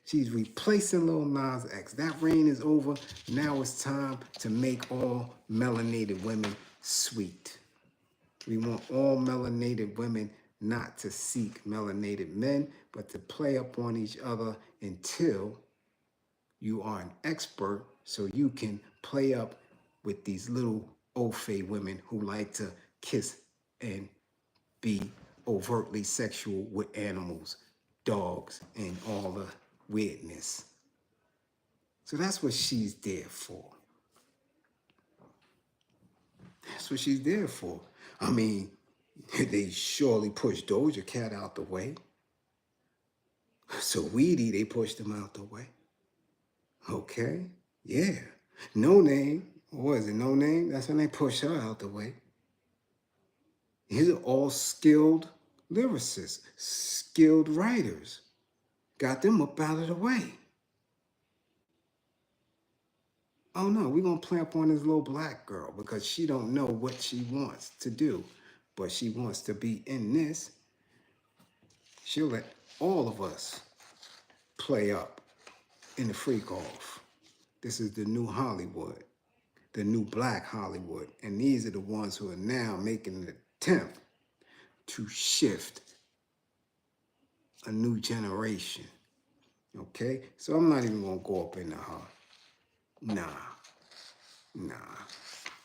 She's replacing Lil Nas X. That reign is over. Now it's time to make all melanated women sweet. We want all melanated women not to seek melanated men, but to play up on each other until you are an expert so you can play up with these little Ofe women who like to kiss and be overtly sexual with animals, dogs, and all the weirdness. So that's what she's there for. That's what she's there for. I mean, they surely pushed DoeChii out the way. So Weedy, they pushed him out the way. Okay, yeah. No Name, what is it, No Name? That's when they pushed her out the way. These are all skilled lyricists, skilled writers. Got them up out of the way. Oh no, we're gonna play up on this little black girl because she don't know what she wants to do, but she wants to be in this. She'll let all of us play up in the Freakoff. This is the new Hollywood, the new black Hollywood. And these are the ones who are now making an attempt to shift a new generation. Okay? So I'm not even gonna go up into her. Nah.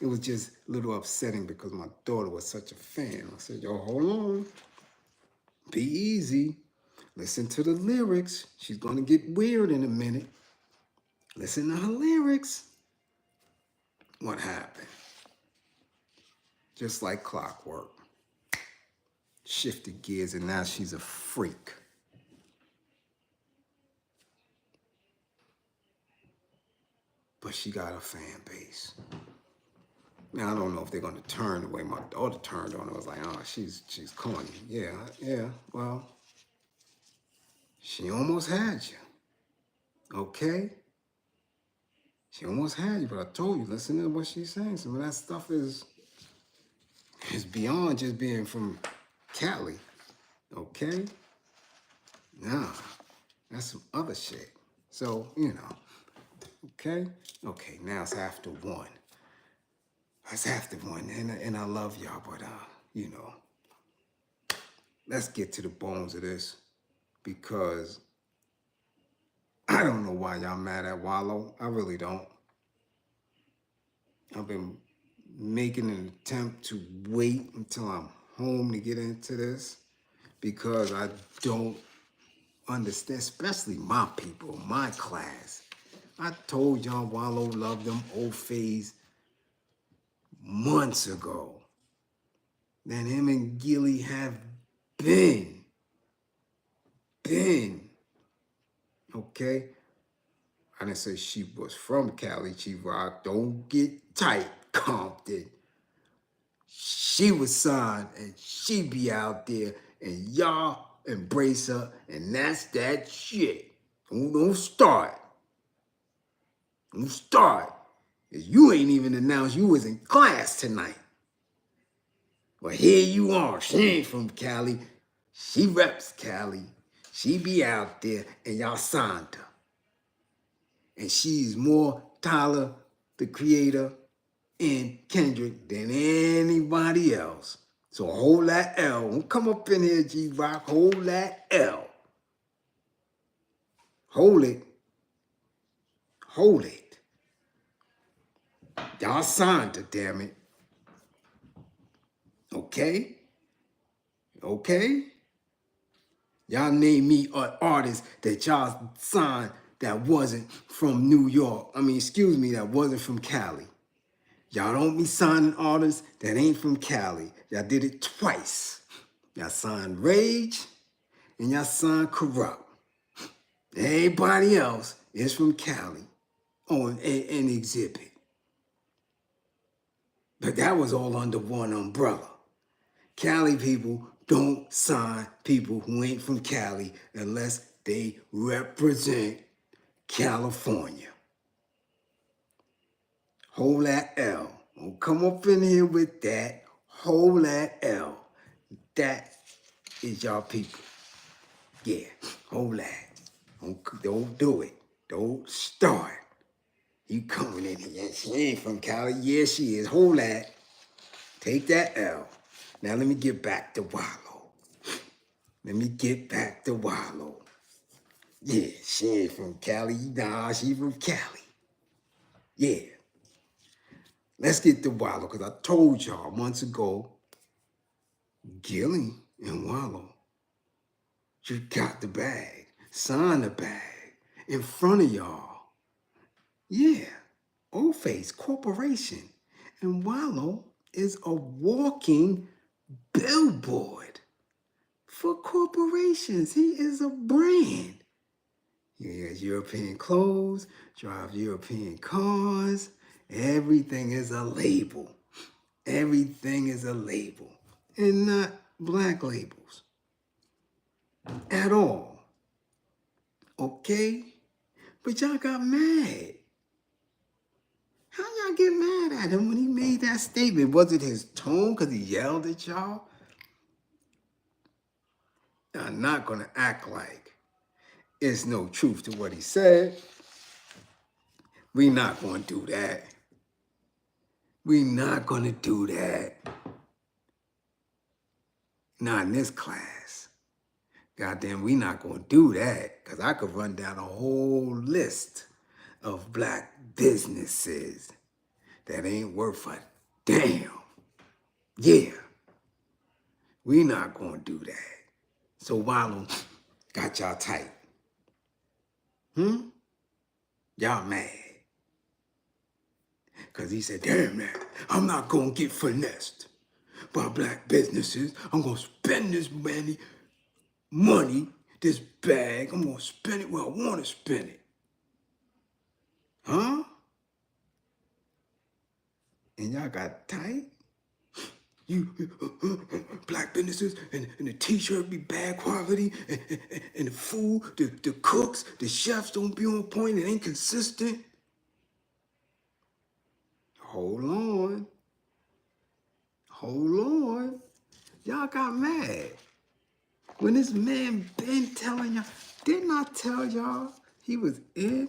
It was just a little upsetting because my daughter was such a fan. I said, yo, hold on. Be easy. Listen to the lyrics. She's gonna get weird in a minute. Listen to her lyrics. What happened? Just like clockwork. Shifted gears and now she's a freak. But she got a fan base. Now, I don't know if they're going to turn the way my daughter turned on her. I was like, oh, she's corny. Yeah, well, she almost had you. Okay? She almost had you, but I told you, listen to what she's saying. Some of that stuff is beyond just being from Cali. Okay? Nah, that's some other shit. So, okay? Okay, now it's after 1. It's after 1, and I love y'all, but, let's get to the bones of this, because I don't know why y'all mad at Wallo. I really don't. I've been making an attempt to wait until I'm home to get into this, because I don't understand, especially my people, my class. I told y'all Wallo loved them old phase months ago. That him and Gilly have been, okay? I didn't say she was from Cali, Chief Rock. Don't get tight, Compton. She was signed and she be out there and y'all embrace her and that's that shit. Don't start. Don't start. You ain't even announced you was in class tonight. But here you are. She ain't from Cali. She reps Cali. She be out there and y'all signed her. And she's more Tyler, the Creator, and Kendrick than anybody else. So hold that L. Don't come up in here, G-Rock. Hold that L. Hold it. Hold it. Y'all signed her, damn it. Okay? Okay? Y'all name me an artist that y'all signed that wasn't from New York. That wasn't from Cali. Y'all don't be signing artists that ain't from Cali. Y'all did it twice. Y'all signed Rage and y'all signed Corrupt. Everybody else is from Cali on an exhibit. But that was all under one umbrella. Cali people don't sign people who ain't from Cali unless they represent California. Hold that L. Don't come up in here with that. Hold that L. That is y'all people. Yeah, hold that. Don't do it. Don't start. You coming in here. She ain't from Cali. Yeah, she is. Hold that. Take that L. Now let me get back to Wallo. Yeah, she ain't from Cali. Nah, she from Cali. Yeah. Let's get to Wallo, because I told y'all months ago, Gilly and Wallo, you got the bag. Sign the bag in front of y'all. Yeah. O-Face Corporation. And Wallo is a walking billboard for corporations. He is a brand. He has European clothes, drives European cars. Everything is a label. Everything is a label. And not black labels at all. Okay? But y'all got mad. How y'all get mad at him when he made that statement? Was it his tone because he yelled at y'all? I'm not going to act like it's no truth to what he said. We're not going to do that. We're not going to do that. Not in this class. Goddamn, we not going to do that, because I could run down a whole list of black businesses that ain't worth a damn. Yeah. We not going to do that. So Wallo got y'all tight. Y'all mad. Because he said, damn man, I'm not going to get finessed by black businesses. I'm going to spend this money, this bag. I'm going to spend it where I want to spend it. Huh? And y'all got tight? You black businesses and the t-shirt be bad quality and the food, the cooks, the chefs don't be on point and ain't consistent. Hold on. Y'all got mad. When this man been telling y'all, didn't I tell y'all he was in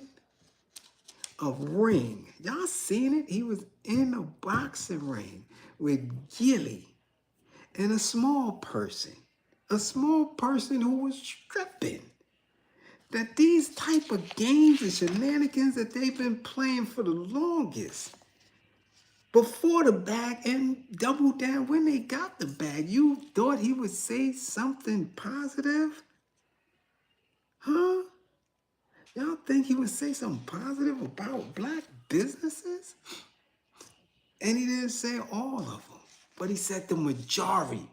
a ring? Y'all seen it? He was in a boxing ring with Gilly and a small person who was stripping. That these type of games and shenanigans that they've been playing for the longest, before the bag and double down when they got the bag, you thought he would say something positive? Huh? Y'all think he would say something positive about black businesses? And he didn't say all of them, but he said the majority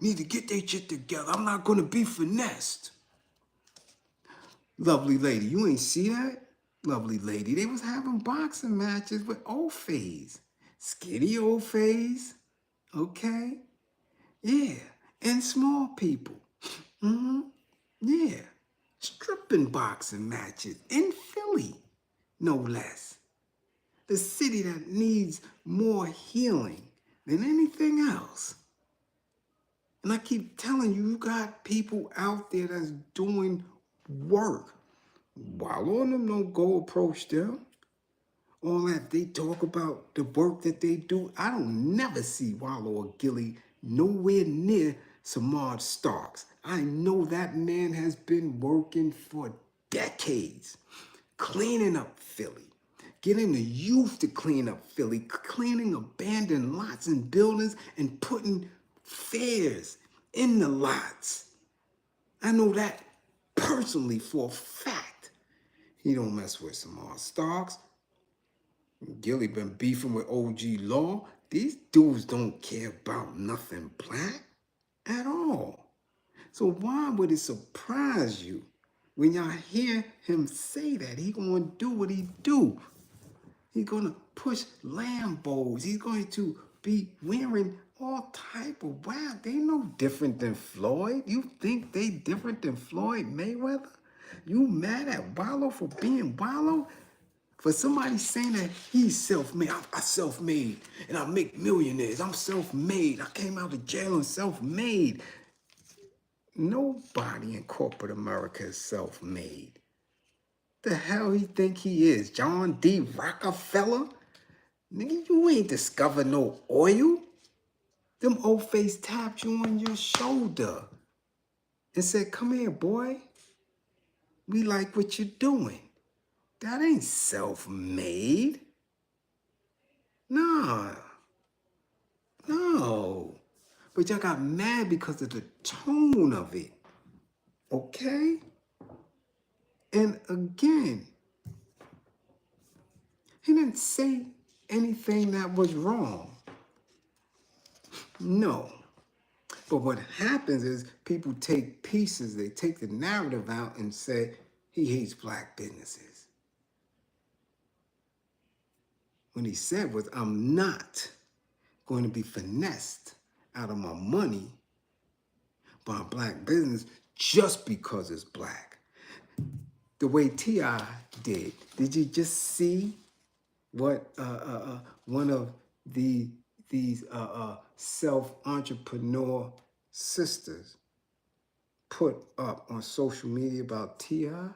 need to get their shit together. I'm not going to be finessed. Lovely lady, you ain't see that? Lovely lady, they was having boxing matches with old phase. Skinny old phase, okay? Yeah, and small people. Yeah, stripping boxing matches in Philly, no less. The city that needs more healing than anything else. And I keep telling you, you got people out there that's doing work. Wallo and them don't go approach them. All that they talk about the work that they do. I don't never see Wallo or Gilly nowhere near Samad Starks. I know that man has been working for decades, cleaning up Philly, getting the youth to clean up Philly, cleaning abandoned lots and buildings and putting fairs in the lots. I know that personally for a fact. He don't mess with Samad Starks. Gilly been beefing with OG Law. These dudes don't care about nothing black at all. So why would it surprise you when y'all hear him say that? He gonna do what he do. He's gonna push Lambos. He's going to be wearing all type of wow. They no different than Floyd. You think they different than Floyd Mayweather? You mad at Wallo for being Wallo? For somebody saying that he's self-made, I self-made, and I make millionaires. I'm self-made. I came out of jail and self-made. Nobody in corporate America is self-made. The hell he think he is? John D. Rockefeller? Nigga, you ain't discovered no oil. Them old face tapped you on your shoulder and said, come here, boy. We like what you're doing. That ain't self-made. Nah. No. But y'all got mad because of the tone of it. Okay? And again, he didn't say anything that was wrong. No. But what happens is people take pieces, they take the narrative out and say, he hates black businesses. What he said was, I'm not going to be finessed out of my money by a black business just because it's black. The way T.I. did you just see what one of these self-entrepreneur sisters put up on social media about T.I.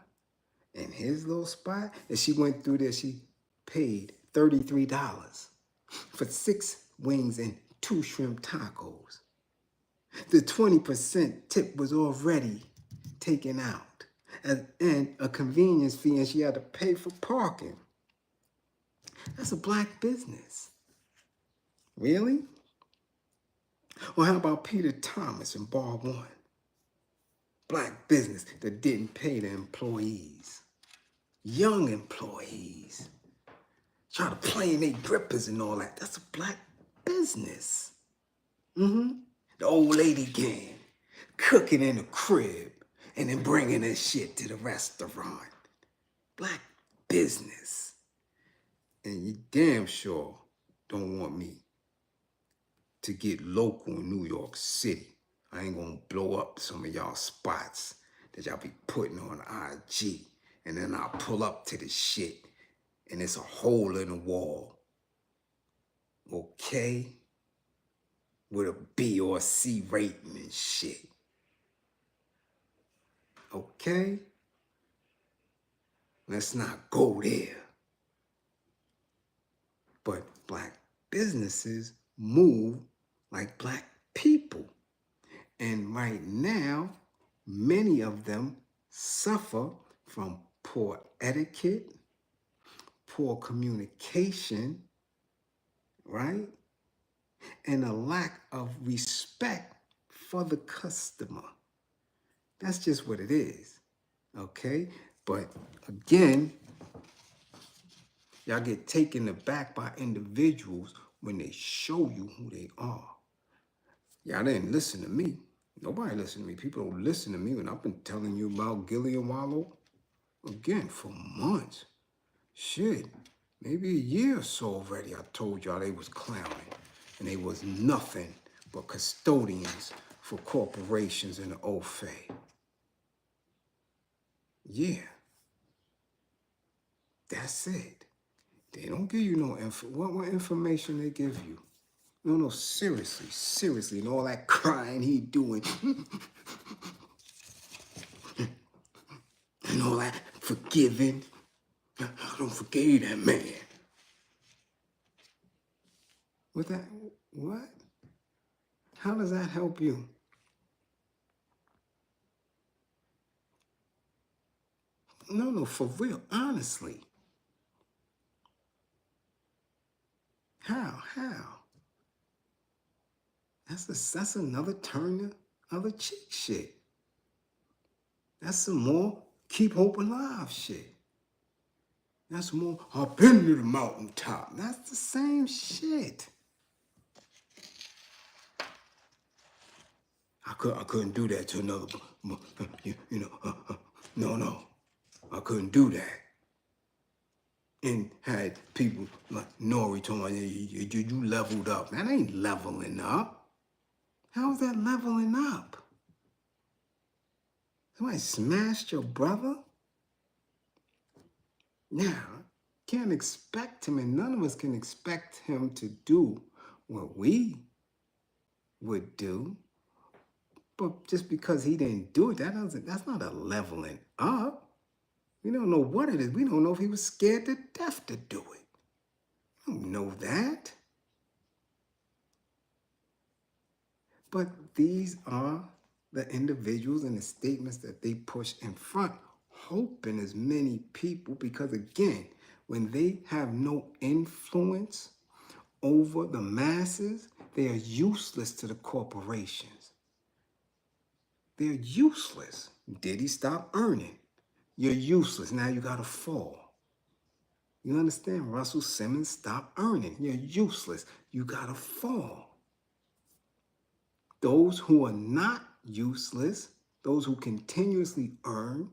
and his little spot? And she went through there, she paid $33 for 6 wings and 2 shrimp tacos. The 20% tip was already taken out, and a convenience fee, and she had to pay for parking. That's a black business. Really? Or how about Peter Thomas in Bar One? Black business that didn't pay the employees. Young employees. Try to play in their grippers and all that. That's a black business. The old lady gang, cooking in the crib and then bringing that shit to the restaurant. Black business. And you damn sure don't want me to get local in New York City. I ain't gonna blow up some of y'all spots that y'all be putting on IG. And then I'll pull up to the shit and it's a hole in the wall. Okay? With a B or a C rating and shit. Okay? Let's not go there. But black businesses move like black people. And right now, many of them suffer from poor etiquette, poor communication, right? And a lack of respect for the customer. That's just what it is, okay? But again, y'all get taken aback by individuals when they show you who they are. Y'all didn't listen to me. Nobody listened to me. People don't listen to me when I've been telling you about Gilly and Wallo, again, for months. Shit, maybe a year or so already. I told y'all they was clowning, and they was nothing but custodians for corporations in the OFA. Yeah, that's it. They don't give you no info. What information they give you? No, seriously, and all that crying he doing, and all that forgiving. I don't forgive that man. What? How does that help you? No, for real, honestly. How? That's another turn of the cheek shit. That's some more keep hope alive shit. That's more up into the mountaintop. That's the same shit. I couldn't do that to another, no. I couldn't do that. And had people like Nori told me, you leveled up. That ain't leveling up. How's that leveling up? Somebody smashed your brother? Now, can't expect him, and none of us can expect him to do what we would do. But just because he didn't do it, that's not a leveling up. We don't know what it is. We don't know if he was scared to death to do it. We don't know that. But these are the individuals and the statements that they push in front, hoping as many people, because again, when they have no influence over the masses, they are useless to the corporations. They're useless. Did he stop earning? You're useless. Now you got to fall. You understand? Russell Simmons stopped earning. You're useless. You got to fall. Those who are not useless, those who continuously earn,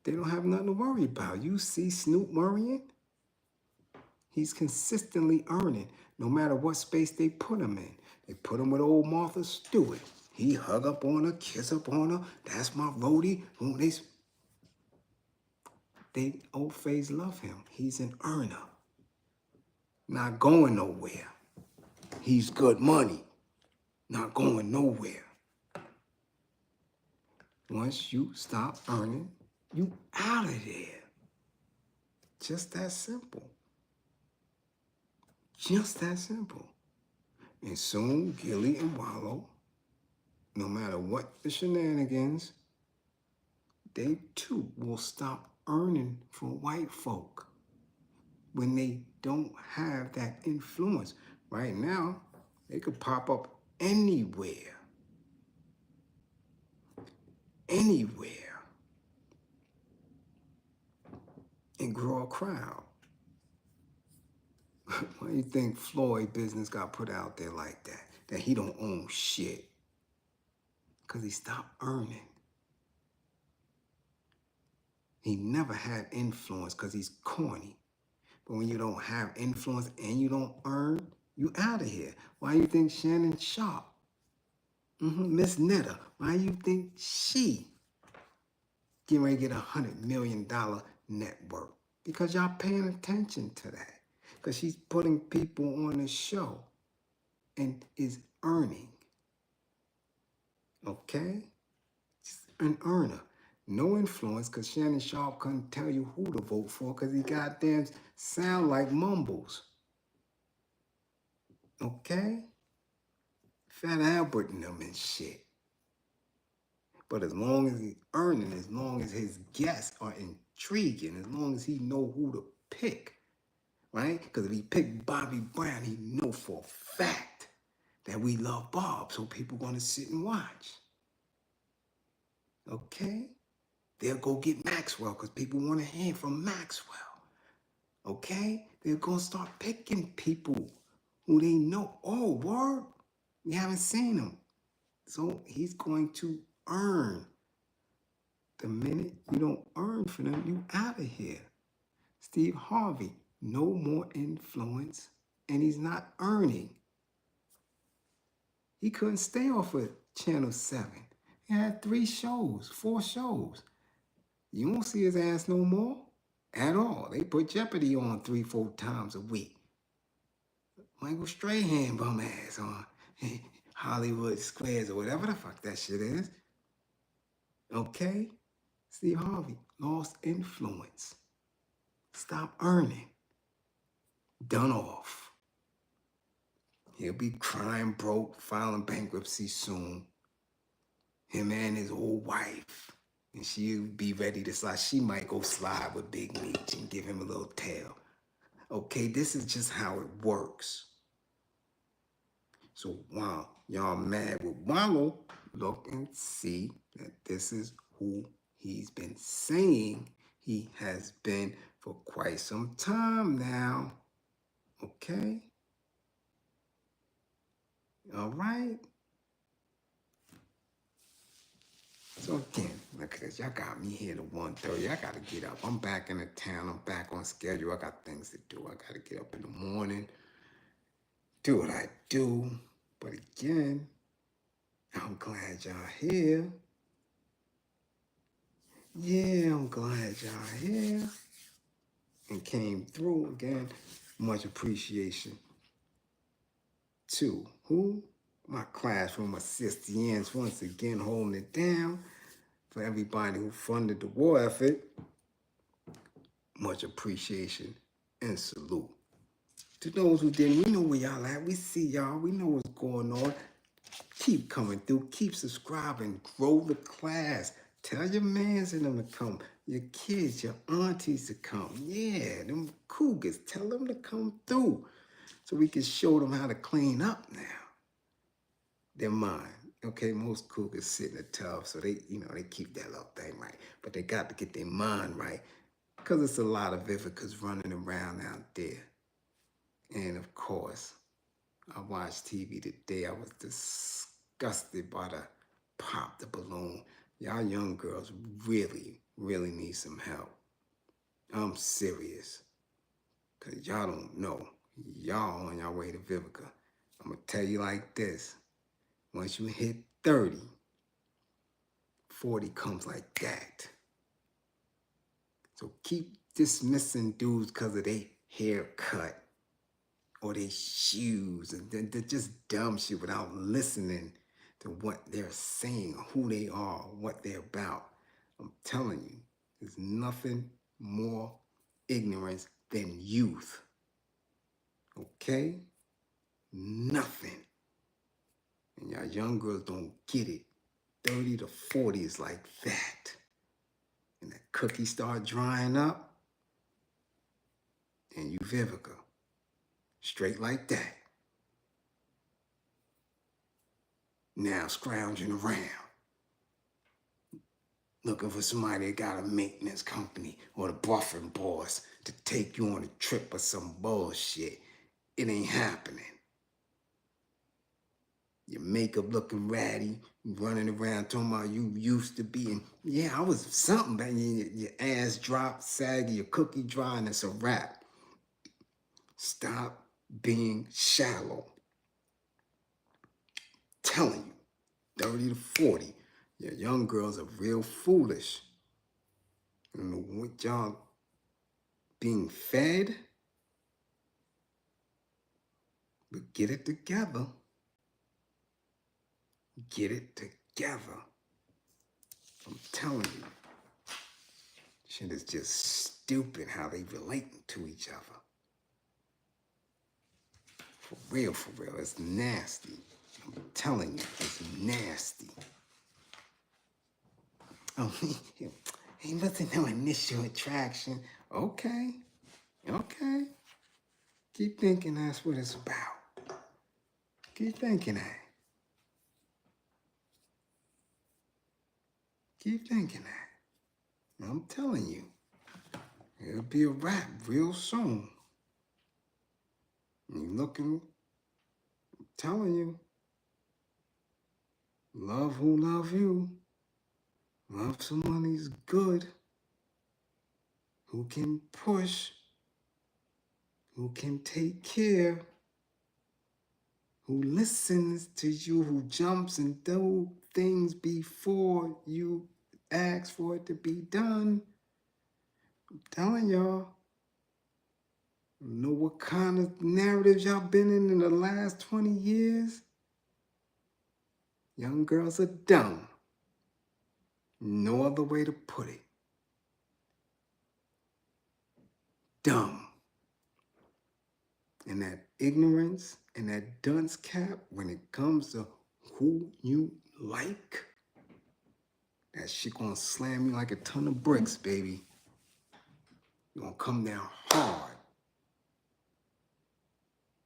they don't have nothing to worry about. You see Snoop worrying? He's consistently earning, no matter what space they put him in. They put him with old Martha Stewart. He hug up on her, kiss up on her. That's my roadie. They old face love him. He's an earner. Not going nowhere. He's good money. Not going nowhere. Once you stop earning, you out of there. Just that simple. Just that simple. And soon, Gilly and Wallo, no matter what the shenanigans, they too will stop earning for white folk when they don't have that influence. Right now, they could pop up anywhere. Anywhere. And grow a crowd. Why do you think Floyd business got put out there like that? That he don't own shit. Because he stopped earning. He never had influence because he's corny. But when you don't have influence and you don't earn, you out of here. Why do you think Shannon Sharp, Miss Netta, why do you think she getting ready to get $100 million net worth? Because y'all paying attention to that. Because she's putting people on the show and is earning. Okay? She's an earner. No influence because Shannon Sharp couldn't tell you who to vote for because he goddamn sound like mumbles. Okay? Fat Albert and them and shit. But as long as he's earning, as long as his guests are intriguing, as long as he know who to pick, right? Because if he picked Bobby Brown, he know for a fact that we love Bob, so people gonna sit and watch. Okay? They'll go get Maxwell because people want to hear from Maxwell. Okay? They're going to start picking people who they know. Oh, word? We haven't seen him. So he's going to earn. The minute you don't earn for them, you out of here. Steve Harvey, no more influence, and he's not earning. He couldn't stay off of Channel 7. He had 3 shows, 4 shows. You won't see his ass no more at all. They put Jeopardy on 3-4 times a week. Michael Strahan bum ass on Hollywood Squares or whatever the fuck that shit is. Okay? Steve Harvey lost influence. Stop earning. Done off. He'll be crying broke, filing bankruptcy soon. Him and his old wife. And she'll be ready to slide. She might go slide with Big Meech and give him a little tail. Okay, this is just how it works. So while y'all mad with Wallo, look and see that this is who he's been saying he has been for quite some time now. Okay? All right? So again, look at this. Y'all got me here to 1:30. I got to get up. I'm back in the town. I'm back on schedule. I got things to do. I got to get up in the morning, do what I do. But again, I'm glad y'all here. Yeah, I'm glad y'all here and came through again. Much appreciation to who? My classroom assistants once again holding it down. For everybody who funded the war effort, much appreciation and salute. To those who didn't, we know where y'all at. We see y'all. We know what's going on. Keep coming through. Keep subscribing. Grow the class. Tell your mans and them to come. Your kids, your aunties to come. Yeah, them cougars. Tell them to come through so we can show them how to clean up now. Their mind. Okay, most cougars sit in the tub, so they keep that little thing right. But they got to get their mind right because it's a lot of Vivicas running around out there. And of course, I watched TV today. I was disgusted by the pop the balloon. Y'all young girls really, really need some help. I'm serious. Because y'all don't know. Y'all on your way to Vivica. I'm going to tell you like this. Once you hit 30, 40 comes like that. So keep dismissing dudes because of their haircut or their shoes. And they're just dumb shit without listening to what they're saying, who they are, what they're about. I'm telling you, there's nothing more ignorance than youth. Okay? Nothing. And y'all young girls don't get it. 30 to 40 is like that. And that cookie start drying up, and you Vivica. Straight like that. Now scrounging around. Looking for somebody that got a maintenance company or the buffering boss to take you on a trip or some bullshit. It ain't happening. Your makeup looking ratty, running around talking about you used to be. And yeah, I was something, but your ass dropped, saggy, your cookie dry, and it's a wrap. Stop being shallow. Telling you, 30 to 40, your young girls are real foolish. I don't know what y'all being fed, but get it together. Get it together. I'm telling you. Shit is just stupid how they relate to each other. For real, it's nasty. I'm telling you, it's nasty. Oh, he wasn't no initial attraction. Okay. Keep thinking that's what it's about. Keep thinking that. Keep thinking that. I'm telling you, it'll be a wrap real soon. You looking, I'm telling you, love who love you. Love somebody's good. Who can push, who can take care, who listens to you, who jumps and do things before you ask for it to be done. I'm telling y'all, you know what kind of narratives y'all been in the last 20 years? Young girls are dumb. No other way to put it. Dumb. And that ignorance and that dunce cap when it comes to who you like, that shit gonna slam you like a ton of bricks, baby. You gonna come down hard.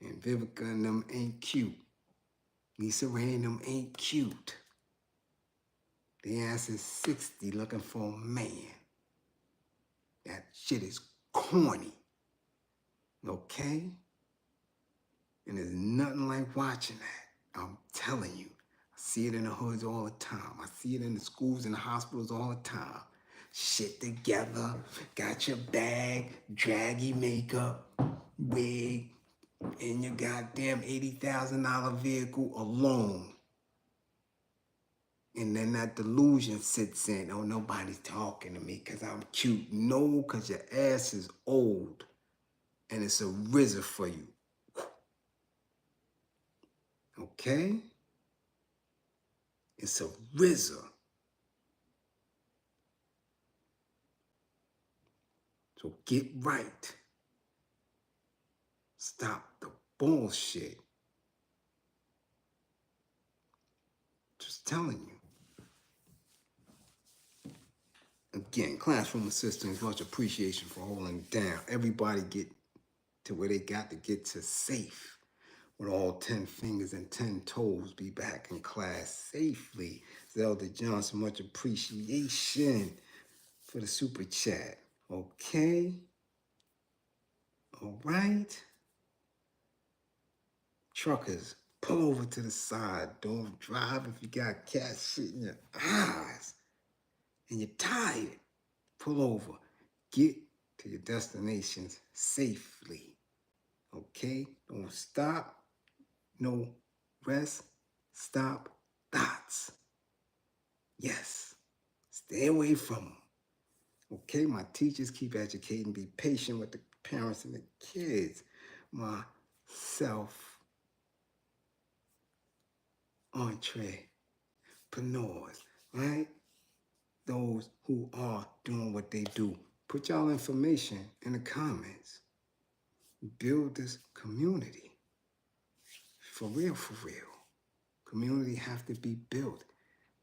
And Vivica and them ain't cute. Lisa Ray and them ain't cute. They ass is 60 looking for a man. That shit is corny. Okay? And there's nothing like watching that. I'm telling you. I see it in the hoods all the time. I see it in the schools and the hospitals all the time. Shit together, got your bag, draggy makeup, wig, and your goddamn $80,000 vehicle alone. And then that delusion sits in. Oh, nobody's talking to me because I'm cute. No, because your ass is old and it's a RZA for you. Okay? It's a RZA. So get right. Stop the bullshit. Just telling you. Again, classroom assistants, much appreciation for holding it down. Everybody get to where they got to get to safe. With all 10 fingers and 10 toes, be back in class safely. Zelda Johnson, much appreciation for the super chat. Okay? All right? Truckers, pull over to the side. Don't drive if you got cat shit in your eyes and you're tired. Pull over. Get to your destinations safely. Okay? Don't stop. No rest. Stop. Thoughts. Yes. Stay away from them. Okay? My teachers, keep educating. Be patient with the parents and the kids. My entrepreneurs, right? Those who are doing what they do. Put y'all information in the comments. Build this community. For real, for real. Community have to be built.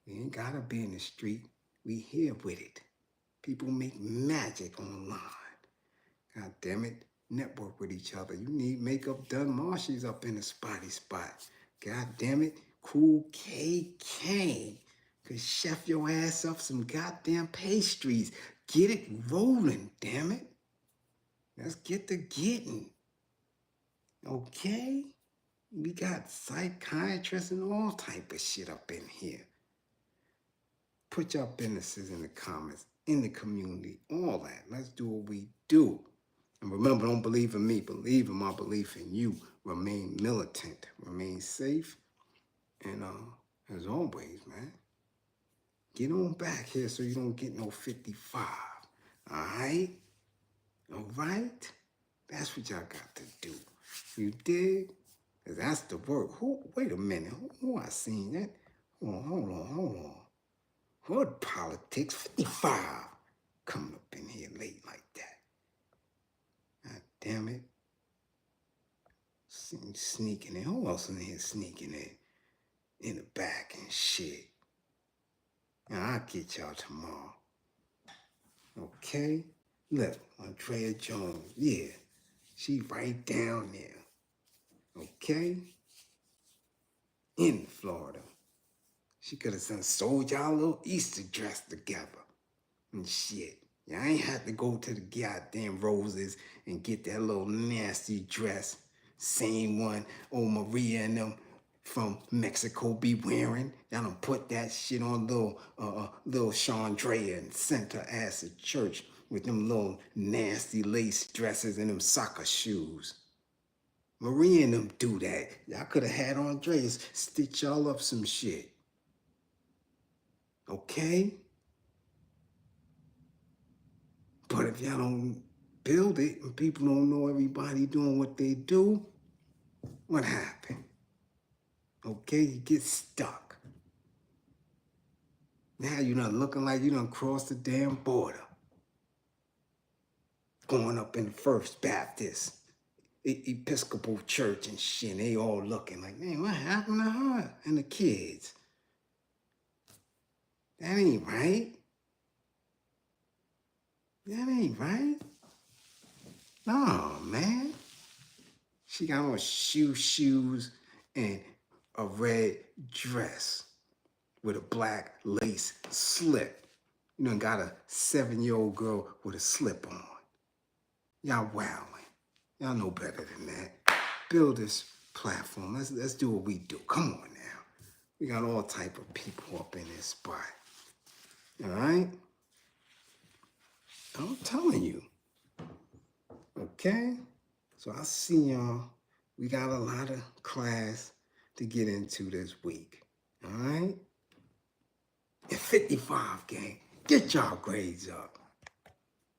We ain't gotta be in the street. We here with it. People make magic online. God damn it. Network with each other. You need makeup done. Marshy's up in the spotty spot. God damn it. Cool KK. Could chef your ass up some goddamn pastries. Get it rolling, damn it. Let's get to getting. Okay? We got psychiatrists and all type of shit up in here. Put your businesses in the comments, in the community, all that. Let's do what we do. And remember, don't believe in me. Believe in my belief in you. Remain militant. Remain safe. And as always, man, get on back here so you don't get no 55. All right? All right? That's what y'all got to do. You dig? Because that's the word. Wait a minute. Who I seen that? Hold on. Hood politics, 55. Coming up in here late like that. God damn it. Sneaking in. Who else in here sneaking in the back and shit? Now, I'll get y'all tomorrow. Okay? Look, Andrea Jones. Yeah. She right down there. Okay? In Florida. She could have sold y'all a little Easter dress together and shit. Y'all ain't have to go to the goddamn Roses and get that little nasty dress. Same one old Maria and them from Mexico be wearing. Y'all done put that shit on little Chandrea and sent her ass to church with them little nasty lace dresses and them soccer shoes. Maria and them do that. Y'all could have had Andreas stitch y'all up some shit. Okay? But if y'all don't build it and people don't know everybody doing what they do, what happened? Okay, you get stuck. Now you're not looking like you done crossed the damn border. Going up in the First Baptist, Episcopal Church and shit, and they all looking like, man, what happened to her and the kids? That ain't right. That ain't right. No, man. She got on shoes and a red dress with a black lace slip. You done got a 7-year-old girl with a slip on. Y'all wilding. Y'all know better than that. Build this platform. Let's do what we do. Come on now. We got all type of people up in this spot. All right? I'm telling you. Okay? So I'll see y'all. We got a lot of class to get into this week. All right? And 55 gang. Get y'all grades up.